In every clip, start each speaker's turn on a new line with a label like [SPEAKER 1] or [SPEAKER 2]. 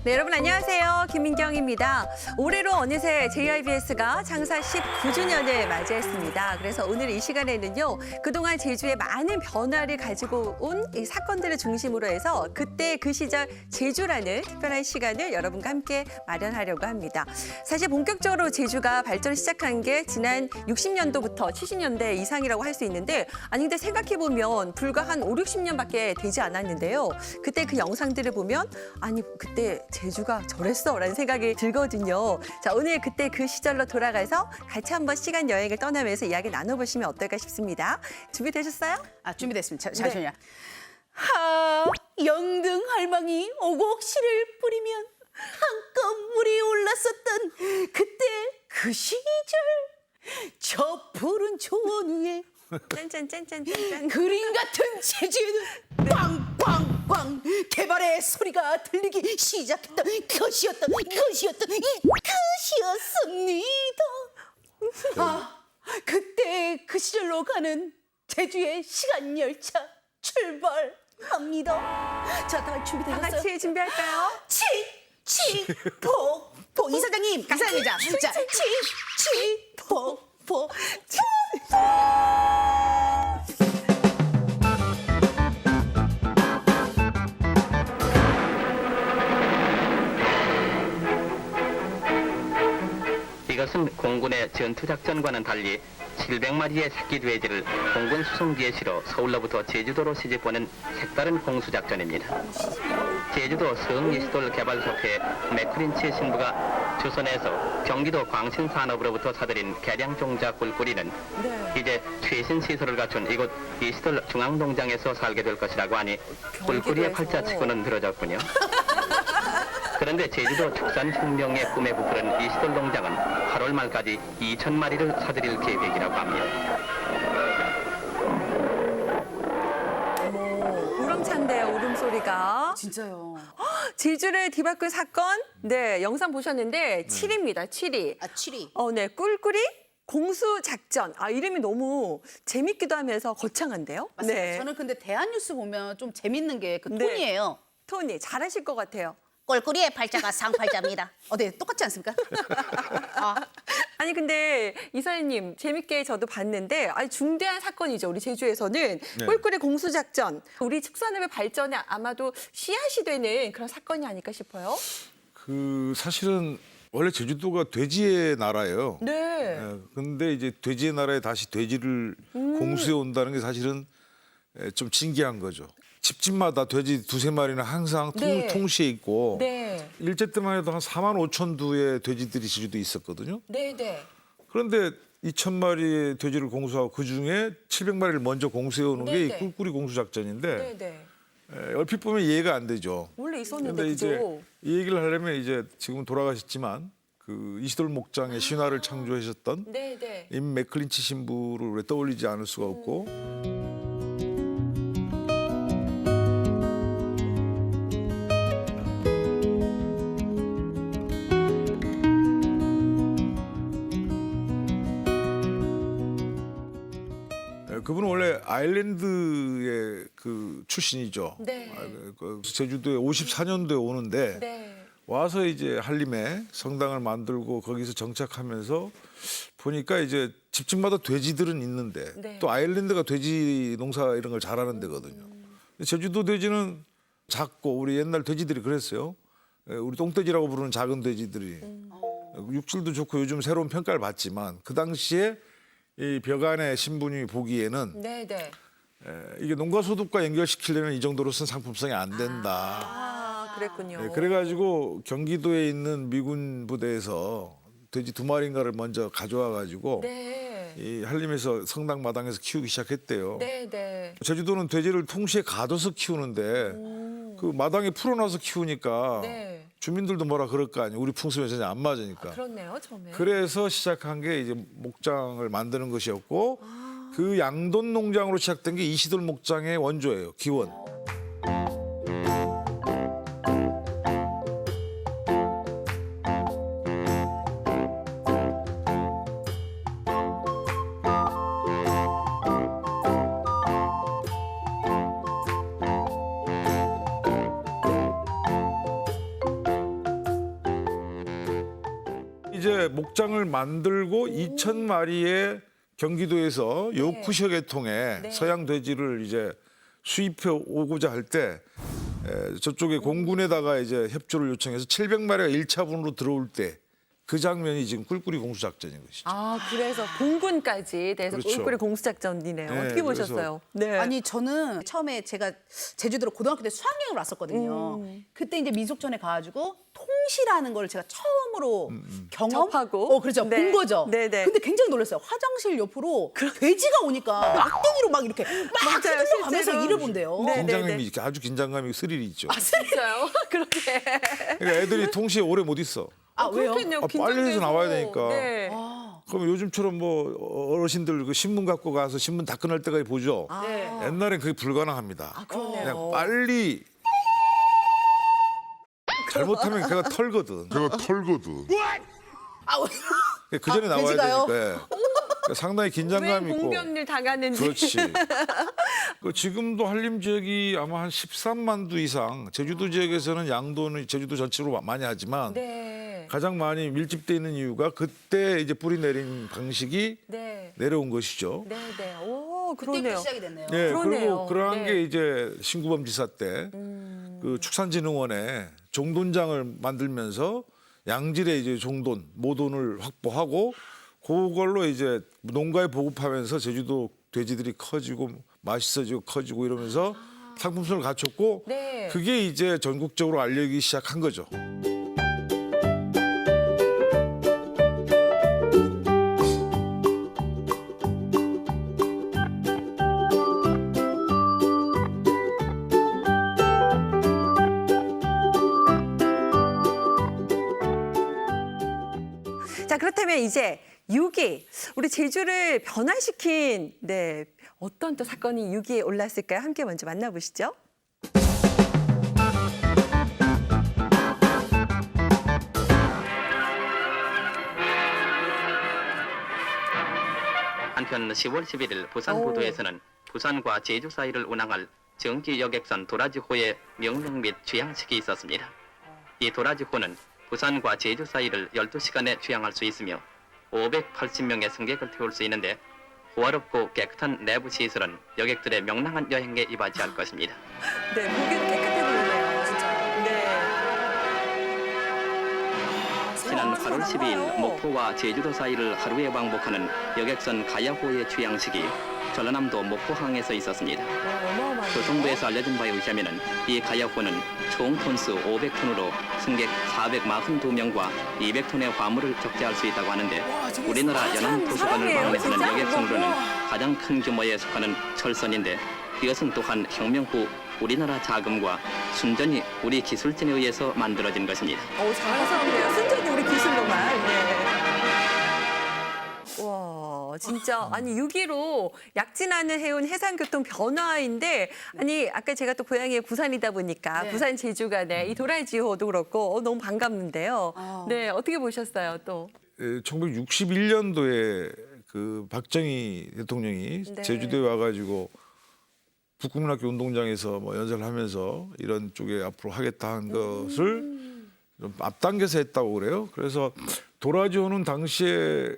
[SPEAKER 1] 네, 여러분 안녕하세요. 김민경입니다. 올해로 어느새 JIBS가 창사 19주년을 맞이했습니다. 그래서 오늘 이 시간에는요, 그동안 제주에 많은 변화를 가지고 온 이 사건들을 중심으로 해서 그때 그 시절 제주라는 특별한 시간을 여러분과 함께 마련하려고 합니다. 사실 본격적으로 제주가 발전을 시작한 게 지난 60년도부터 70년대 이상이라고 할 수 있는데, 아니 근데 생각해보면 불과 한 5, 60년밖에 되지 않았는데요. 그때 그 영상들을 보면 아니 그때 제주가 저랬어라는 생각이 들거든요. 자, 오늘 그때 그 시절로 돌아가서 같이 한번 시간 여행을 떠나면서 이야기 나눠보시면 어떨까 싶습니다. 준비되셨어요?
[SPEAKER 2] 아, 준비됐습니다. 잠시만요. 하, 영등 할망이 오곡실을 뿌리면 한껏 물이 올랐었던 그때 그 시절, 저 푸른 초원 위에
[SPEAKER 1] 짠짠짠짠짠.
[SPEAKER 2] 그림 같은 제주에는 꽝꽝꽝 개발의 소리가 들리기 시작했던 것이었습니다. 아, 그때 그 시절로 가는 제주의 시간 열차 출발합니다. 자, 다
[SPEAKER 1] 다
[SPEAKER 2] 준비되셨어요?
[SPEAKER 1] 같이 준비할까요?
[SPEAKER 2] 칙칙폭폭 이사장님, 이사장님자, 자, 칙칙폭폭.
[SPEAKER 3] 이것은 공군의 전투작전과는 달리 700마리의 새끼 돼지를 공군 수송기에 실어 서울로부터 제주도로 시집보낸 색다른 공수작전입니다. 제주도 성예시돌 개발협회 맥크린치 신부가 조선에서 경기도 광신산업으로부터 사들인 개량종자 꿀꿀이는 이제 최신 시설을 갖춘 이곳 예시돌 중앙농장에서 살게 될 것이라고 하니 꿀꿀이의 팔자치고는 늘어졌군요. 그런데 제주도 축산혁명의 꿈에 부풀은 이시돌 농장은 8월 말까지 2,000마리를 사들일 계획이라고 합니다.
[SPEAKER 1] 우렁찬데요, 울음소리가.
[SPEAKER 2] 진짜요.
[SPEAKER 1] 제주를 뒤바꾼 사건, 네, 영상 보셨는데 7위입니다, 7위.
[SPEAKER 2] 아, 7위.
[SPEAKER 1] 네, 꿀꿀이 공수작전. 아, 이름이 너무 재밌기도 하면서 거창한데요?
[SPEAKER 2] 맞습니다.
[SPEAKER 1] 네.
[SPEAKER 2] 저는 근데 대한뉴스 보면 좀 재밌는 게 그
[SPEAKER 1] 네.
[SPEAKER 2] 톤이에요.
[SPEAKER 1] 토니, 잘하실 것 같아요.
[SPEAKER 2] 꼴꿀이의 팔자가 상팔자입니다. 네, 똑같지 않습니까? 아,
[SPEAKER 1] 아니 근데 이사님 재밌게 저도 봤는데 아니 중대한 사건이죠. 우리 제주에서는 꿀꿀이 공수작전. 우리 축산업의 발전에 아마도 씨앗이 되는 그런 사건이 아닐까 싶어요.
[SPEAKER 4] 그 사실은 원래 제주도가 돼지의 나라예요.
[SPEAKER 1] 네.
[SPEAKER 4] 근데 이제 돼지의 나라에 다시 돼지를 공수해 온다는 게 사실은 좀 신기한 거죠. 집집마다 돼지 두세 마리는 항상
[SPEAKER 1] 네.
[SPEAKER 4] 통시에 있고
[SPEAKER 1] 네.
[SPEAKER 4] 일제 때만 해도 한 4만 5천 두의 돼지들이 제주도에 있었거든요.
[SPEAKER 1] 네, 네.
[SPEAKER 4] 그런데 2,000마리의 돼지를 공수하고 그중에 700마리를 먼저 공수해 오는 게 이
[SPEAKER 1] 네네.
[SPEAKER 4] 꿀꿀이 공수작전인데
[SPEAKER 1] 네, 네.
[SPEAKER 4] 얼핏 보면 이해가 안 되죠.
[SPEAKER 1] 원래 있었는데
[SPEAKER 4] 근데 이제
[SPEAKER 1] 그죠?
[SPEAKER 4] 이 얘기를 하려면 이제 지금 돌아가셨지만 그 이시돌 목장의 신화를 창조하셨던
[SPEAKER 1] 네, 네.
[SPEAKER 4] 임 맥클린치 신부를 왜 떠올리지 않을 수가 없고 그분은 원래 아일랜드의 그 출신이죠.
[SPEAKER 1] 네.
[SPEAKER 4] 그 제주도에 54년도에 오는데
[SPEAKER 1] 네.
[SPEAKER 4] 와서 이제 한림에 성당을 만들고 거기서 정착하면서 보니까 이제 집집마다 돼지들은 있는데
[SPEAKER 1] 네.
[SPEAKER 4] 또 아일랜드가 돼지 농사 이런 걸 잘하는 데거든요. 제주도 돼지는 작고 우리 옛날 돼지들이 그랬어요. 우리 똥돼지라고 부르는 작은 돼지들이 육질도 좋고 요즘 새로운 평가를 받지만 그 당시에 이 벽안의 신부님이 보기에는
[SPEAKER 1] 네, 네.
[SPEAKER 4] 이게 농가 소득과 연결시키려면 이 정도로서는 상품성이 안 된다.
[SPEAKER 1] 아, 그랬군요.
[SPEAKER 4] 그래가지고 경기도에 있는 미군 부대에서 돼지 2마리인가를 먼저 가져와 가지고
[SPEAKER 1] 네.
[SPEAKER 4] 이 한림에서 성당 마당에서 키우기 시작했대요.
[SPEAKER 1] 네, 네.
[SPEAKER 4] 제주도는 돼지를 통시에 가둬서 키우는데 그 마당에 풀어놔서 키우니까
[SPEAKER 1] 네.
[SPEAKER 4] 주민들도 뭐라 그럴 거 아니에요. 우리 풍습에 전혀 안 맞으니까.
[SPEAKER 1] 그렇네요, 처음에.
[SPEAKER 4] 그래서 시작한 게 이제 목장을 만드는 것이었고 그 양돈 농장으로 시작된 게 이시돌 목장의 원조예요. 기원. 이제 목장을 만들고 2,000마리의 경기도에서 요쿠시어 계통의
[SPEAKER 1] 네.
[SPEAKER 4] 서양 돼지를 이제 수입해 오고자 할 때 저쪽에 공군에다가 이제 협조를 요청해서 700마리가 1차분으로 들어올 때 그 장면이 지금 꿀꿀이 공수작전인 것이죠.
[SPEAKER 1] 아, 그래서 공군까지 돼서
[SPEAKER 4] 그렇죠.
[SPEAKER 1] 꿀꿀이 공수작전이네요.
[SPEAKER 4] 네,
[SPEAKER 1] 어떻게
[SPEAKER 4] 그래서-
[SPEAKER 1] 보셨어요? 네.
[SPEAKER 2] 아니 저는 처음에 제가 제주도로 고등학교 때 수학여행을 왔었거든요. 그때 이제 민속촌에 가가지고 통시라는 걸 제가 처음으로 경험
[SPEAKER 1] 접하고.
[SPEAKER 2] 그렇죠.
[SPEAKER 1] 네.
[SPEAKER 2] 본 거죠.
[SPEAKER 1] 네네.
[SPEAKER 2] 근데 굉장히 놀랐어요. 화장실 옆으로 돼지가 오니까 막대기로 막 이렇게 막
[SPEAKER 1] 맞아요,
[SPEAKER 2] 흔들려가면서
[SPEAKER 1] 실제로.
[SPEAKER 2] 일을 본대요.
[SPEAKER 1] 네.
[SPEAKER 4] 긴장감이 이렇게 아주 긴장감이 스릴이 있죠.
[SPEAKER 1] 진짜요? 그렇게.
[SPEAKER 4] 그러니까 애들이 통시에 오래 못 있어.
[SPEAKER 2] 아 왜요?
[SPEAKER 1] 그렇겠네요.
[SPEAKER 4] 빨리 해서
[SPEAKER 1] 긴장돼서.
[SPEAKER 4] 나와야 되니까.
[SPEAKER 1] 네.
[SPEAKER 4] 그럼 요즘처럼 뭐 어르신들 그 신문 갖고 가서 신문 다 끝날 때까지 보죠.
[SPEAKER 2] 네.
[SPEAKER 4] 옛날엔 그게 불가능합니다.
[SPEAKER 1] 그러네요.
[SPEAKER 4] 그냥 빨리 잘못하면 걔가 털거든.
[SPEAKER 2] 아,
[SPEAKER 4] 그 전에 나와야
[SPEAKER 2] 돼지가요?
[SPEAKER 4] 되니까. 그러니까 상당히
[SPEAKER 1] 왜
[SPEAKER 4] 긴장감이 있고.
[SPEAKER 1] 공병률 당하는지.
[SPEAKER 4] 그렇지. 그 지금도 한림 지역이 아마 한 13만 두 이상, 제주도 지역에서는 양도는 제주도 전체로 많이 하지만
[SPEAKER 1] 네.
[SPEAKER 4] 가장 많이 밀집돼 있는 이유가 그때 이제 뿌리 내린 방식이
[SPEAKER 1] 네.
[SPEAKER 4] 내려온 것이죠.
[SPEAKER 1] 네, 네. 오,
[SPEAKER 2] 그때부터
[SPEAKER 1] 그러네요.
[SPEAKER 2] 시작이 됐네요.
[SPEAKER 4] 예,
[SPEAKER 1] 그러네요.
[SPEAKER 4] 그리고 그러한
[SPEAKER 1] 네.
[SPEAKER 4] 게 이제 신구범 지사 때 그 축산진흥원에 종돈장을 만들면서 양질의 이제 종돈, 모돈을 확보하고 그걸로 이제 농가에 보급하면서 제주도 돼지들이 커지고 맛있어지고 커지고 이러면서 상품성을 갖췄고
[SPEAKER 1] 네.
[SPEAKER 4] 그게 이제 전국적으로 알려지기 시작한 거죠.
[SPEAKER 1] 자, 그렇다면 이제 6위, 우리 제주를 변화시킨 네, 어떤 또 사건이 6위에 올랐을까요? 함께 먼저 만나보시죠.
[SPEAKER 3] 한편 10월 11일 부산
[SPEAKER 1] 오.
[SPEAKER 3] 부두에서는 부산과 제주 사이를 운항할 정기 여객선 도라지호의 명명 및 취항식이 있었습니다. 이 도라지호는 부산과 제주 사이를 12시간에 취항할 수 있으며 580명의 승객을 태울 수 있는데 호화롭고 깨끗한 내부 시설은 여객들의 명랑한 여행에 이바지할 것입니다.
[SPEAKER 1] 네, 보기도 깨끗해 보이네요. 진짜. 네.
[SPEAKER 3] 지난 8월 12일 목포와 제주도 사이를 하루에 왕복하는 여객선 가야호의 취항식이 전라남도 목포항에서 있었습니다.
[SPEAKER 1] 어마어마하네요.
[SPEAKER 3] 교통부에서 알려진 바에 의하면 이 가야호는 총 톤수 500톤으로 승객 442명과 200톤의 화물을 적재할 수 있다고 하는데 우리나라 연안 도서관을
[SPEAKER 1] 사랑해요,
[SPEAKER 3] 방문하는
[SPEAKER 1] 진짜?
[SPEAKER 3] 여객선으로는 가장 큰 규모에 속하는 철선인데 이것은 또한 혁명 후 우리나라 자금과 순전히 우리 기술진에 의해서 만들어진 것입니다.
[SPEAKER 1] 자랑스럽네요. 순전히 우리 기술로만. 네. 와, 진짜 아니 6위로 약진하는 해운 해상교통 변화인데 아니 아까 제가 또 고향이 부산이다 보니까
[SPEAKER 2] 네.
[SPEAKER 1] 부산 제주 간에 이 도라지호도 그렇고 너무 반갑는데요. 네, 어떻게 보셨어요 또?
[SPEAKER 4] 1961년도에 그 박정희 대통령이
[SPEAKER 1] 네.
[SPEAKER 4] 제주도에 와가지고 북국민학교 운동장에서 뭐 연설을 하면서 이런 쪽에 앞으로 하겠다 한 것을 좀 앞당겨서 했다고 그래요. 그래서 도라지호는 당시에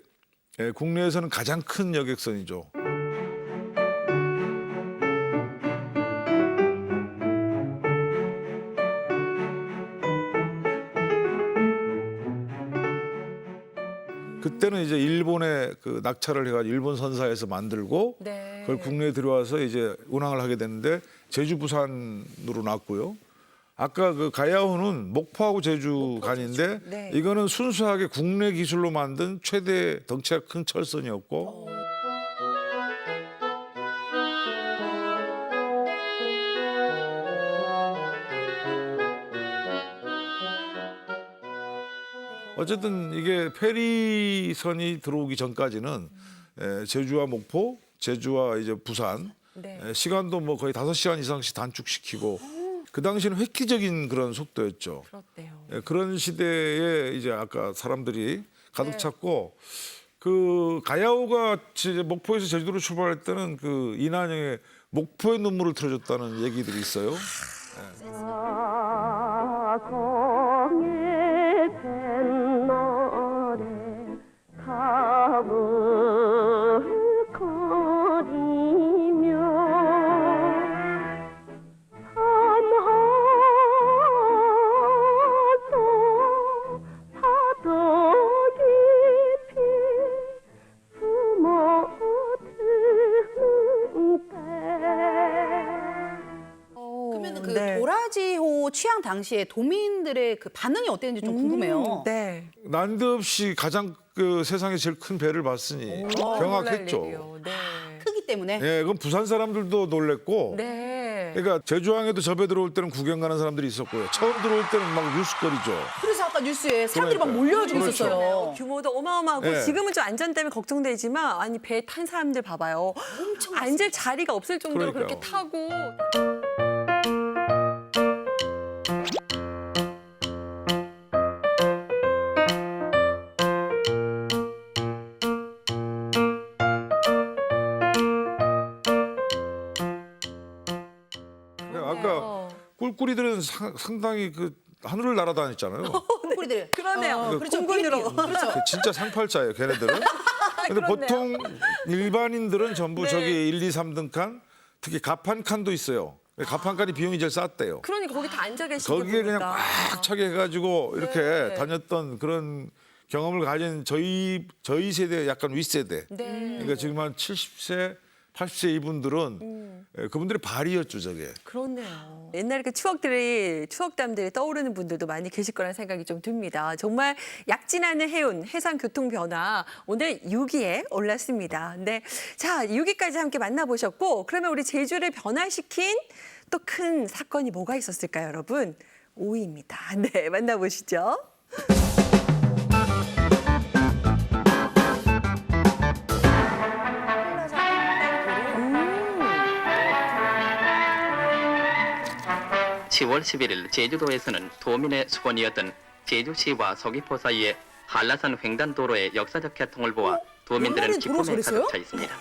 [SPEAKER 4] 국내에서는 가장 큰 여객선이죠. 그때는 이제 일본에 그 낙찰을 해가지고 일본 선사에서 만들고
[SPEAKER 1] 네.
[SPEAKER 4] 그걸 국내에 들어와서 이제 운항을 하게 됐는데 제주 부산으로 났고요. 아까 그 가야호는 목포하고 제주 간인데
[SPEAKER 1] 네.
[SPEAKER 4] 이거는 순수하게 국내 기술로 만든 최대 덩치가 큰 철선이었고 어쨌든 이게 페리선이 들어오기 전까지는 제주와 목포, 제주와 이제 부산
[SPEAKER 1] 네.
[SPEAKER 4] 시간도 뭐 거의 5시간 이상씩 단축시키고 그 당시는 획기적인 그런 속도였죠.
[SPEAKER 1] 그렇대요.
[SPEAKER 4] 그런 시대에 이제 아까 사람들이 가득
[SPEAKER 1] 네.
[SPEAKER 4] 찼고 그 가야호가 목포에서 제주도로 출발할 때는 그 이난영의 목포의 눈물을 틀어줬다는 얘기들이 있어요.
[SPEAKER 5] 공에 된 노래
[SPEAKER 2] 취항 당시에 도민들의 그 반응이 어땠는지 좀 궁금해요.
[SPEAKER 1] 네.
[SPEAKER 4] 난데없이 가장 그 세상에 제일 큰 배를 봤으니 경악했죠.
[SPEAKER 1] 놀랄 일이요. 네.
[SPEAKER 2] 크기 때문에.
[SPEAKER 4] 예, 그건 부산 사람들도 놀랬고.
[SPEAKER 1] 네.
[SPEAKER 4] 그러니까 제주항에도 저 배 들어올 때는 구경 가는 사람들이 있었고요. 처음 들어올 때는 막 뉴스거리죠.
[SPEAKER 2] 그래서 아까 뉴스에 사람들이 막
[SPEAKER 4] 그러니까요.
[SPEAKER 2] 몰려가지고
[SPEAKER 4] 그렇죠.
[SPEAKER 2] 있었어요.
[SPEAKER 1] 규모도 어마어마하고
[SPEAKER 4] 네.
[SPEAKER 1] 지금은 좀 안전 때문에 걱정되지만 아니 배 탄 사람들 봐봐요. 앉을 자리가 없을 정도로 그렇게
[SPEAKER 4] 그러니까요.
[SPEAKER 1] 타고.
[SPEAKER 4] 아까 꿀꿀이들은 상당히 그 하늘을 날아다녔잖아요.
[SPEAKER 2] 꿀꿀이들.
[SPEAKER 1] 그러네요.
[SPEAKER 2] 그렇죠.
[SPEAKER 1] 공군으로.
[SPEAKER 2] 그렇죠.
[SPEAKER 4] 그 진짜 상팔자예요, 걔네들은. 근데 보통 일반인들은 전부
[SPEAKER 1] 네.
[SPEAKER 4] 저기 1, 2, 3등 칸, 특히 갑판 칸도 있어요. 갑판 칸이 비용이 제일 쌌대요.
[SPEAKER 1] 그러니까 거기 다 앉아 계시는
[SPEAKER 4] 거기에 그냥 꽉 차게 해가지고 이렇게
[SPEAKER 1] 네.
[SPEAKER 4] 다녔던 그런 경험을 가진 저희 세대 약간 윗세대.
[SPEAKER 1] 네.
[SPEAKER 4] 그러니까 지금 한 70세, 80세 이분들은 그분들의 발이었죠, 저게.
[SPEAKER 1] 그렇네요. 옛날 그 추억담들이 떠오르는 분들도 많이 계실 거라는 생각이 좀 듭니다. 정말 약진하는 해운, 해상 교통 변화 오늘 6위에 올랐습니다. 네, 자 6위까지 함께 만나보셨고 그러면 우리 제주를 변화시킨 또 큰 사건이 뭐가 있었을까요, 여러분? 5위입니다. 네, 만나보시죠.
[SPEAKER 3] 음. 10월 11일 제주도에서는 도민의 수건이었던 제주시와 서귀포 사이의 한라산 횡단도로의 역사적 개통을 보아 도민들은
[SPEAKER 2] 옛날엔 도로가
[SPEAKER 3] 기쁨에
[SPEAKER 2] 저랬어요?
[SPEAKER 3] 가득 차 있습니다.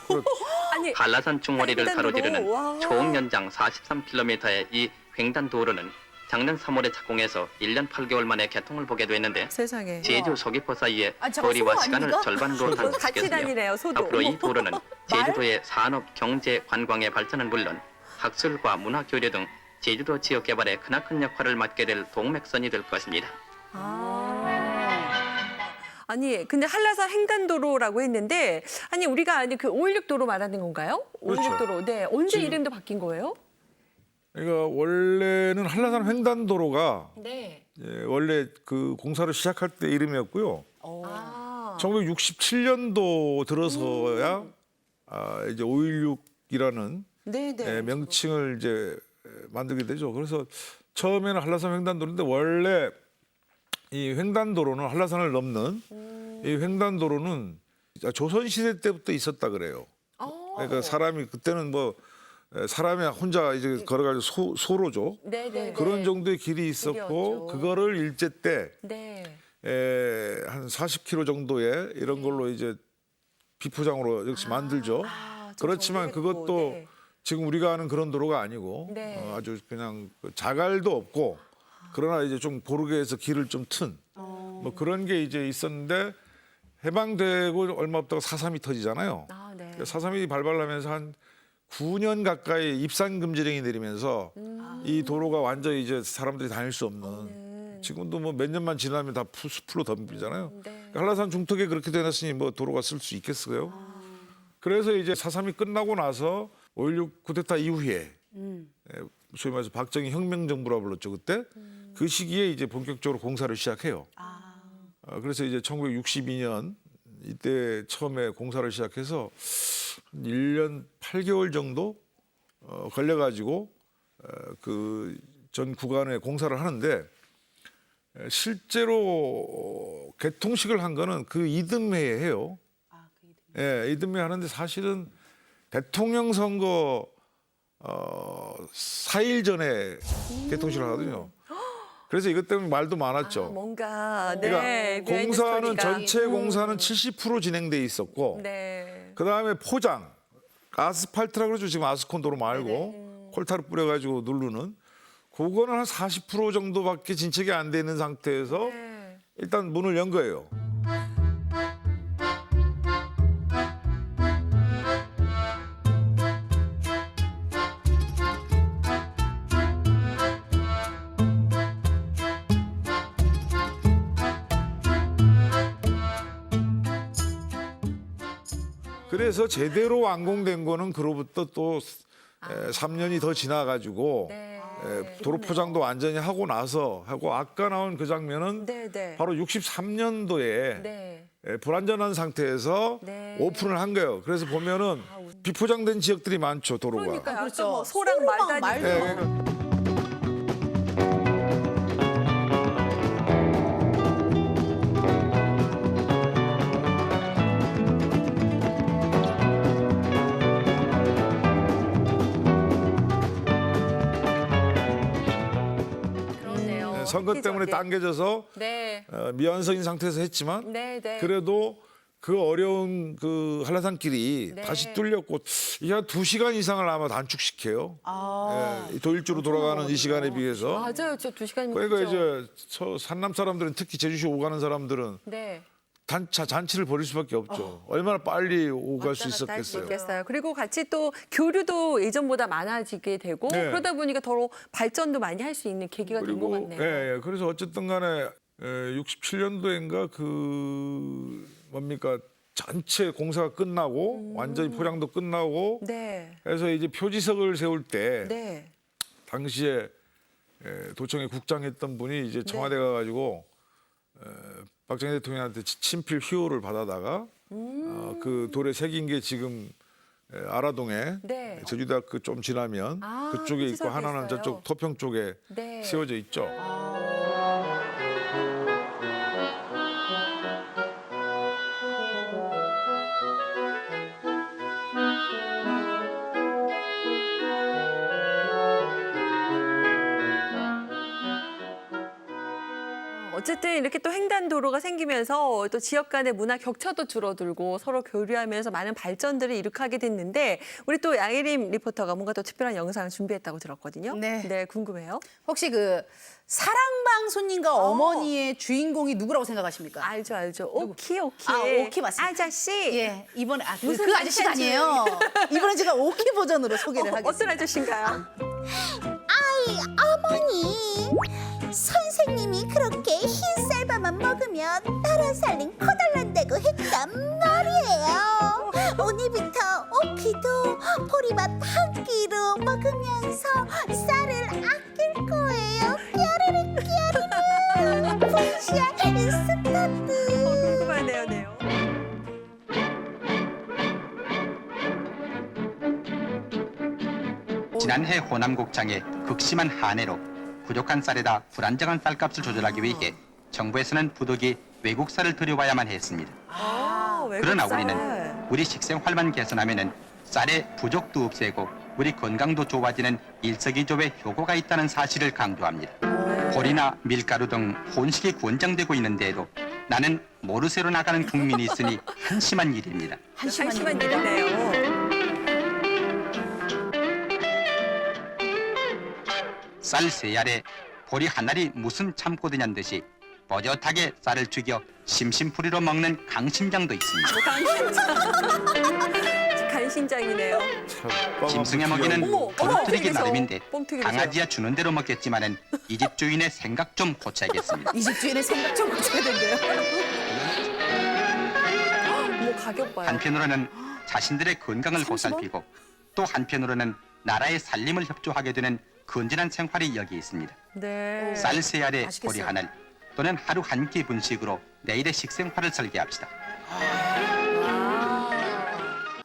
[SPEAKER 1] 아니
[SPEAKER 3] 한라산 중거리를
[SPEAKER 1] 횡단도로,
[SPEAKER 3] 가로지르는
[SPEAKER 1] 와.
[SPEAKER 3] 총 연장 43km의 이 횡단도로는 작년 3월에 착공해서 1년 8개월 만에 개통을 보게 됐는데
[SPEAKER 1] 세상에.
[SPEAKER 3] 제주 서귀포 사이에
[SPEAKER 2] 아, 잠깐,
[SPEAKER 3] 거리와
[SPEAKER 2] 소도
[SPEAKER 3] 시간을
[SPEAKER 2] 아닙니까?
[SPEAKER 3] 절반으로
[SPEAKER 1] 같이
[SPEAKER 3] 단축시켰으며
[SPEAKER 1] 다니네요, 소도.
[SPEAKER 3] 앞으로 이 도로는
[SPEAKER 2] 말?
[SPEAKER 3] 제주도의 산업, 경제, 관광의 발전은 물론 학술과 문화 교류 등 제주도 지역 개발에 크나큰 역할을 맡게 될 동맥선이 될 것입니다.
[SPEAKER 1] 아니 근데 한라산 횡단도로라고 했는데 아니 우리가 아니 그 516도로 말하는 건가요?
[SPEAKER 4] 그렇죠.
[SPEAKER 1] 516도로. 네. 언제
[SPEAKER 4] 지금-
[SPEAKER 1] 이름도 바뀐 거예요?
[SPEAKER 4] 그러니까 원래는 한라산 횡단도로가
[SPEAKER 1] 네.
[SPEAKER 4] 원래 그 공사를 시작할 때 이름이었고요.
[SPEAKER 1] 아.
[SPEAKER 4] 1967년도 들어서야 이제 516이라는
[SPEAKER 1] 네.
[SPEAKER 4] 명칭을 이제 만들게 되죠. 그래서 처음에는 한라산 횡단도로인데 원래 이 횡단도로는 한라산을 넘는 이 횡단도로는 조선 시대 때부터 있었다 그래요. 그러니까 사람이 그때는 뭐 사람이 혼자 이제 걸어가지고 소로죠.
[SPEAKER 1] 네.
[SPEAKER 4] 그런 정도의 길이 있었고
[SPEAKER 1] 길이었죠.
[SPEAKER 4] 그거를 일제 때
[SPEAKER 1] 네.
[SPEAKER 4] 한 40km 정도의 이런 걸로 이제 비포장으로 역시 만들죠.
[SPEAKER 1] 좀
[SPEAKER 4] 그렇지만
[SPEAKER 1] 정리했고,
[SPEAKER 4] 그것도
[SPEAKER 1] 네.
[SPEAKER 4] 지금 우리가 아는 그런 도로가 아니고
[SPEAKER 1] 네.
[SPEAKER 4] 아주 그냥 자갈도 없고 그러나 이제 좀 고르게 해서 길을 좀 튼 뭐 그런 게 이제 있었는데 해방되고 얼마 없다가 4.3이 터지잖아요.
[SPEAKER 1] 아, 네.
[SPEAKER 4] 4.3이 발발하면서 한 9년 가까이 입산 금지령이 내리면서 이 도로가 완전히 이제 사람들이 다닐 수 없는 지금도 뭐 몇 년만 지나면 다 숲으로 덤비잖아요.
[SPEAKER 1] 네.
[SPEAKER 4] 한라산 중턱에 그렇게 되놨으니 뭐 도로가 쓸 수 있겠어요? 그래서 이제 4.3이 끝나고 나서 5.16 쿠데타 이후에 소위 말해서 박정희 혁명정부라 불렀죠 그때 그 시기에 이제 본격적으로 공사를 시작해요. 그래서 이제 1962년 이때 처음에 공사를 시작해서 1년 8개월 정도 걸려가지고 그 전 구간에 공사를 하는데 실제로 개통식을 한 거는 그 이듬해에 해요. 예, 이듬해 하는데 사실은 대통령 선거 4일 전에 개통식을 하거든요. 그래서 이것 때문에 말도 많았죠.
[SPEAKER 1] 뭔가 네.
[SPEAKER 4] 그러니까
[SPEAKER 1] 비하인드
[SPEAKER 4] 공사는
[SPEAKER 1] 스토리가.
[SPEAKER 4] 전체 공사는 70% 진행돼 있었고
[SPEAKER 1] 네.
[SPEAKER 4] 그다음에 포장 아스팔트라고 그러죠. 지금 아스콘도로 말고 콜타를 뿌려가지고 누르는 그거는 한 40% 정도밖에 진척이 안 돼 있는 상태에서
[SPEAKER 1] 네.
[SPEAKER 4] 일단 문을 연 거예요. 그래서 제대로 완공된 거는 그로부터 또 3년이 더 지나가지고
[SPEAKER 1] 네.
[SPEAKER 4] 도로 포장도 완전히 하고 나서 하고 아까 나온 그 장면은
[SPEAKER 1] 네, 네.
[SPEAKER 4] 바로 63년도에
[SPEAKER 1] 네.
[SPEAKER 4] 불안전한 상태에서
[SPEAKER 1] 네.
[SPEAKER 4] 오픈을 한 거예요. 그래서 보면은 비포장된 지역들이 많죠, 도로가.
[SPEAKER 1] 그러니까요. 아까
[SPEAKER 2] 그렇죠.
[SPEAKER 1] 뭐 소랑
[SPEAKER 2] 소랑
[SPEAKER 1] 말다니.
[SPEAKER 2] 말도.
[SPEAKER 4] 네, 그러니까
[SPEAKER 1] 그러네요.
[SPEAKER 4] 선거 때문에
[SPEAKER 1] 획기적인.
[SPEAKER 4] 당겨져서
[SPEAKER 1] 네.
[SPEAKER 4] 미완성인 상태에서 했지만
[SPEAKER 1] 네, 네.
[SPEAKER 4] 그래도 그 어려운 그 한라산길이
[SPEAKER 1] 네.
[SPEAKER 4] 다시 뚫렸고 이게 한 2시간 이상을 아마 단축시켜요. 이 도일주로 돌아가는 이 시간에 비해서.
[SPEAKER 1] 맞아요. 저 2시간이면
[SPEAKER 4] 그러니까 이제 산남 사람들은 특히 제주시 오고 가는 사람들은
[SPEAKER 1] 네.
[SPEAKER 4] 잔치를 벌일 수밖에 없죠. 얼마나 빨리 오고 갈 수
[SPEAKER 1] 왔다 갔다 할수
[SPEAKER 4] 있었겠어요.
[SPEAKER 1] 있겠어요. 그리고 같이 또 교류도 예전보다 많아지게 되고
[SPEAKER 4] 네.
[SPEAKER 1] 그러다 보니까 더 발전도 많이 할 수 있는 계기가 된 것
[SPEAKER 4] 그리고
[SPEAKER 1] 같네요.
[SPEAKER 4] 예. 그래서 어쨌든 간에 67년도인가 그 뭡니까 전체 공사가 끝나고 완전히 포장도 끝나고
[SPEAKER 1] 네.
[SPEAKER 4] 해서 이제 표지석을 세울 때
[SPEAKER 1] 네.
[SPEAKER 4] 당시에 도청에 국장했던 분이 이제 청와대
[SPEAKER 1] 네.
[SPEAKER 4] 가가지고 박정희 대통령한테 친필 휴호를 받아다가 그 돌에 새긴 게 지금 아라동에
[SPEAKER 1] 네.
[SPEAKER 4] 제주대학교 좀 지나면
[SPEAKER 1] 아,
[SPEAKER 4] 그쪽에 있고
[SPEAKER 1] 표지석이
[SPEAKER 4] 하나는
[SPEAKER 1] 있어요.
[SPEAKER 4] 저쪽 토평 쪽에
[SPEAKER 1] 네.
[SPEAKER 4] 세워져 있죠.
[SPEAKER 1] 어쨌든 이렇게 또 횡단도로가 생기면서 또 지역 간의 문화 격차도 줄어들고 서로 교류하면서 많은 발전들을 이룩하게 됐는데 우리 또 양혜림 리포터가 뭔가 또 특별한 영상을 준비했다고 들었거든요.
[SPEAKER 2] 네.
[SPEAKER 1] 궁금해요.
[SPEAKER 2] 혹시 그 사랑방 손님과 어머니의 주인공이 누구라고 생각하십니까?
[SPEAKER 1] 알죠, 알죠. 오키, 오키.
[SPEAKER 2] 아, 오키 맞습니다.
[SPEAKER 1] 아저씨.
[SPEAKER 2] 예, 이번에
[SPEAKER 1] 무슨
[SPEAKER 2] 그 아저씨가
[SPEAKER 1] 반찬
[SPEAKER 2] 아니에요. 이번에 제가 오키 버전으로 소개를 하겠습니다.
[SPEAKER 1] 어떤 아저씨인가요?
[SPEAKER 5] 아이, 어머니. 선생님이 그렇게 흰 쌀밥만 먹으면 따라 살림 커달란다고 했단 말이에요. 오늘부터 오키도 보리밥 한 끼로 먹으면서 쌀을 아낄 거예요. 뾰르르 뾰르르. 푸시아 스타트.
[SPEAKER 1] 궁금하네요, 네요.
[SPEAKER 3] 지난해 호남곡장의 극심한 한해로 부족한 쌀에다 불안정한 쌀값을 조절하기 위해 정부에서는 부득이 외국 쌀을 들여와야만 했습니다. 그러나
[SPEAKER 1] 외국 쌀.
[SPEAKER 3] 우리는 우리 식생활만 개선하면은 쌀의 부족도 없애고 우리 건강도 좋아지는 일석이조의 효과가 있다는 사실을 강조합니다. 보리나 밀가루 등 혼식이 권장되고 있는데도 나는 모르쇠로 나가는 국민이 있으니 한심한 일입니다.
[SPEAKER 1] 한심한 일이네요.
[SPEAKER 3] 쌀 세 알에 보리 한 알이 무슨 참고드냐는 듯이 뻐젓하게 쌀을 튀겨 심심풀이로 먹는 강심장도 있습니다.
[SPEAKER 1] 간신장이네요.
[SPEAKER 3] 짐승에
[SPEAKER 4] 참
[SPEAKER 3] 먹이는
[SPEAKER 1] 어머,
[SPEAKER 3] 부르뜨리기
[SPEAKER 1] 뻥튀기죠.
[SPEAKER 3] 나름인데
[SPEAKER 1] 뻥튀기죠.
[SPEAKER 3] 강아지야 주는 대로 먹겠지만은 이 집 주인의 생각 좀 고쳐야겠습니다.
[SPEAKER 2] 이 집 주인의 생각 좀 고쳐야 된대요.
[SPEAKER 1] 뭐 가격 봐요.
[SPEAKER 3] 한편으로는 자신들의 건강을 보살피고 또 한편으로는 나라의 살림을 협조하게 되는 건전한 생활이 여기 있습니다.
[SPEAKER 1] 네.
[SPEAKER 3] 쌀 세 알에
[SPEAKER 2] 맛있겠어요.
[SPEAKER 3] 보리 한 알 또는 하루 한 끼 분식으로 내일의 식생활을 설계합시다.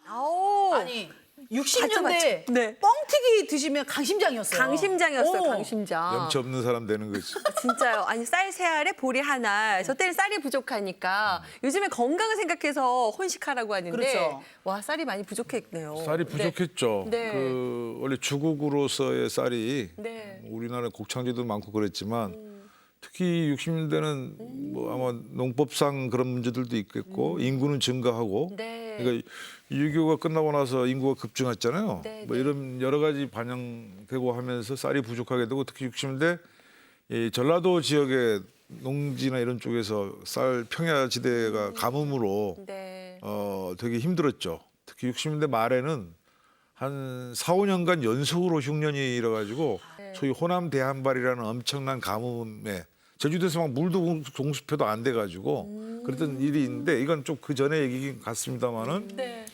[SPEAKER 1] 아오.
[SPEAKER 2] 아니 60년대
[SPEAKER 1] 네.
[SPEAKER 2] 뻥튀기 드시면 강심장이었어요.
[SPEAKER 1] 강심장이었어요,
[SPEAKER 2] 오.
[SPEAKER 1] 강심장.
[SPEAKER 4] 염치 없는 사람 되는 거지.
[SPEAKER 1] 진짜요. 아니 쌀 세 알에 보리 한 알. 저 때는 쌀이 부족하니까 요즘에 건강을 생각해서 혼식하라고 하는데
[SPEAKER 2] 그렇죠.
[SPEAKER 1] 와 쌀이 많이 부족했네요.
[SPEAKER 4] 쌀이 부족했죠.
[SPEAKER 1] 네.
[SPEAKER 4] 그 원래 주국으로서의 쌀이
[SPEAKER 1] 네.
[SPEAKER 4] 우리나라 곡창지도 많고 그랬지만 특히 60년대는 뭐 아마 농법상 그런 문제들도 있겠고 인구는 증가하고
[SPEAKER 1] 네.
[SPEAKER 4] 그러니까 6.25가 끝나고 나서 인구가 급증했잖아요.
[SPEAKER 1] 네,
[SPEAKER 4] 뭐
[SPEAKER 1] 네.
[SPEAKER 4] 이런 여러 가지 반영되고 하면서 쌀이 부족하게 되고 특히 60년대 이 전라도 지역의 농지나 이런 쪽에서 쌀 평야지대가 가뭄으로
[SPEAKER 1] 네.
[SPEAKER 4] 되게 힘들었죠. 특히 60년대 말에는 한 4, 5년간 연속으로 흉년이 일어가지고 소위 호남 대한발이라는 엄청난 가뭄에 제주도에서 막 물도 공수표도 안 돼가지고 그랬던 일이 있는데 이건 좀 그 전에 얘기 같습니다만은
[SPEAKER 1] 네.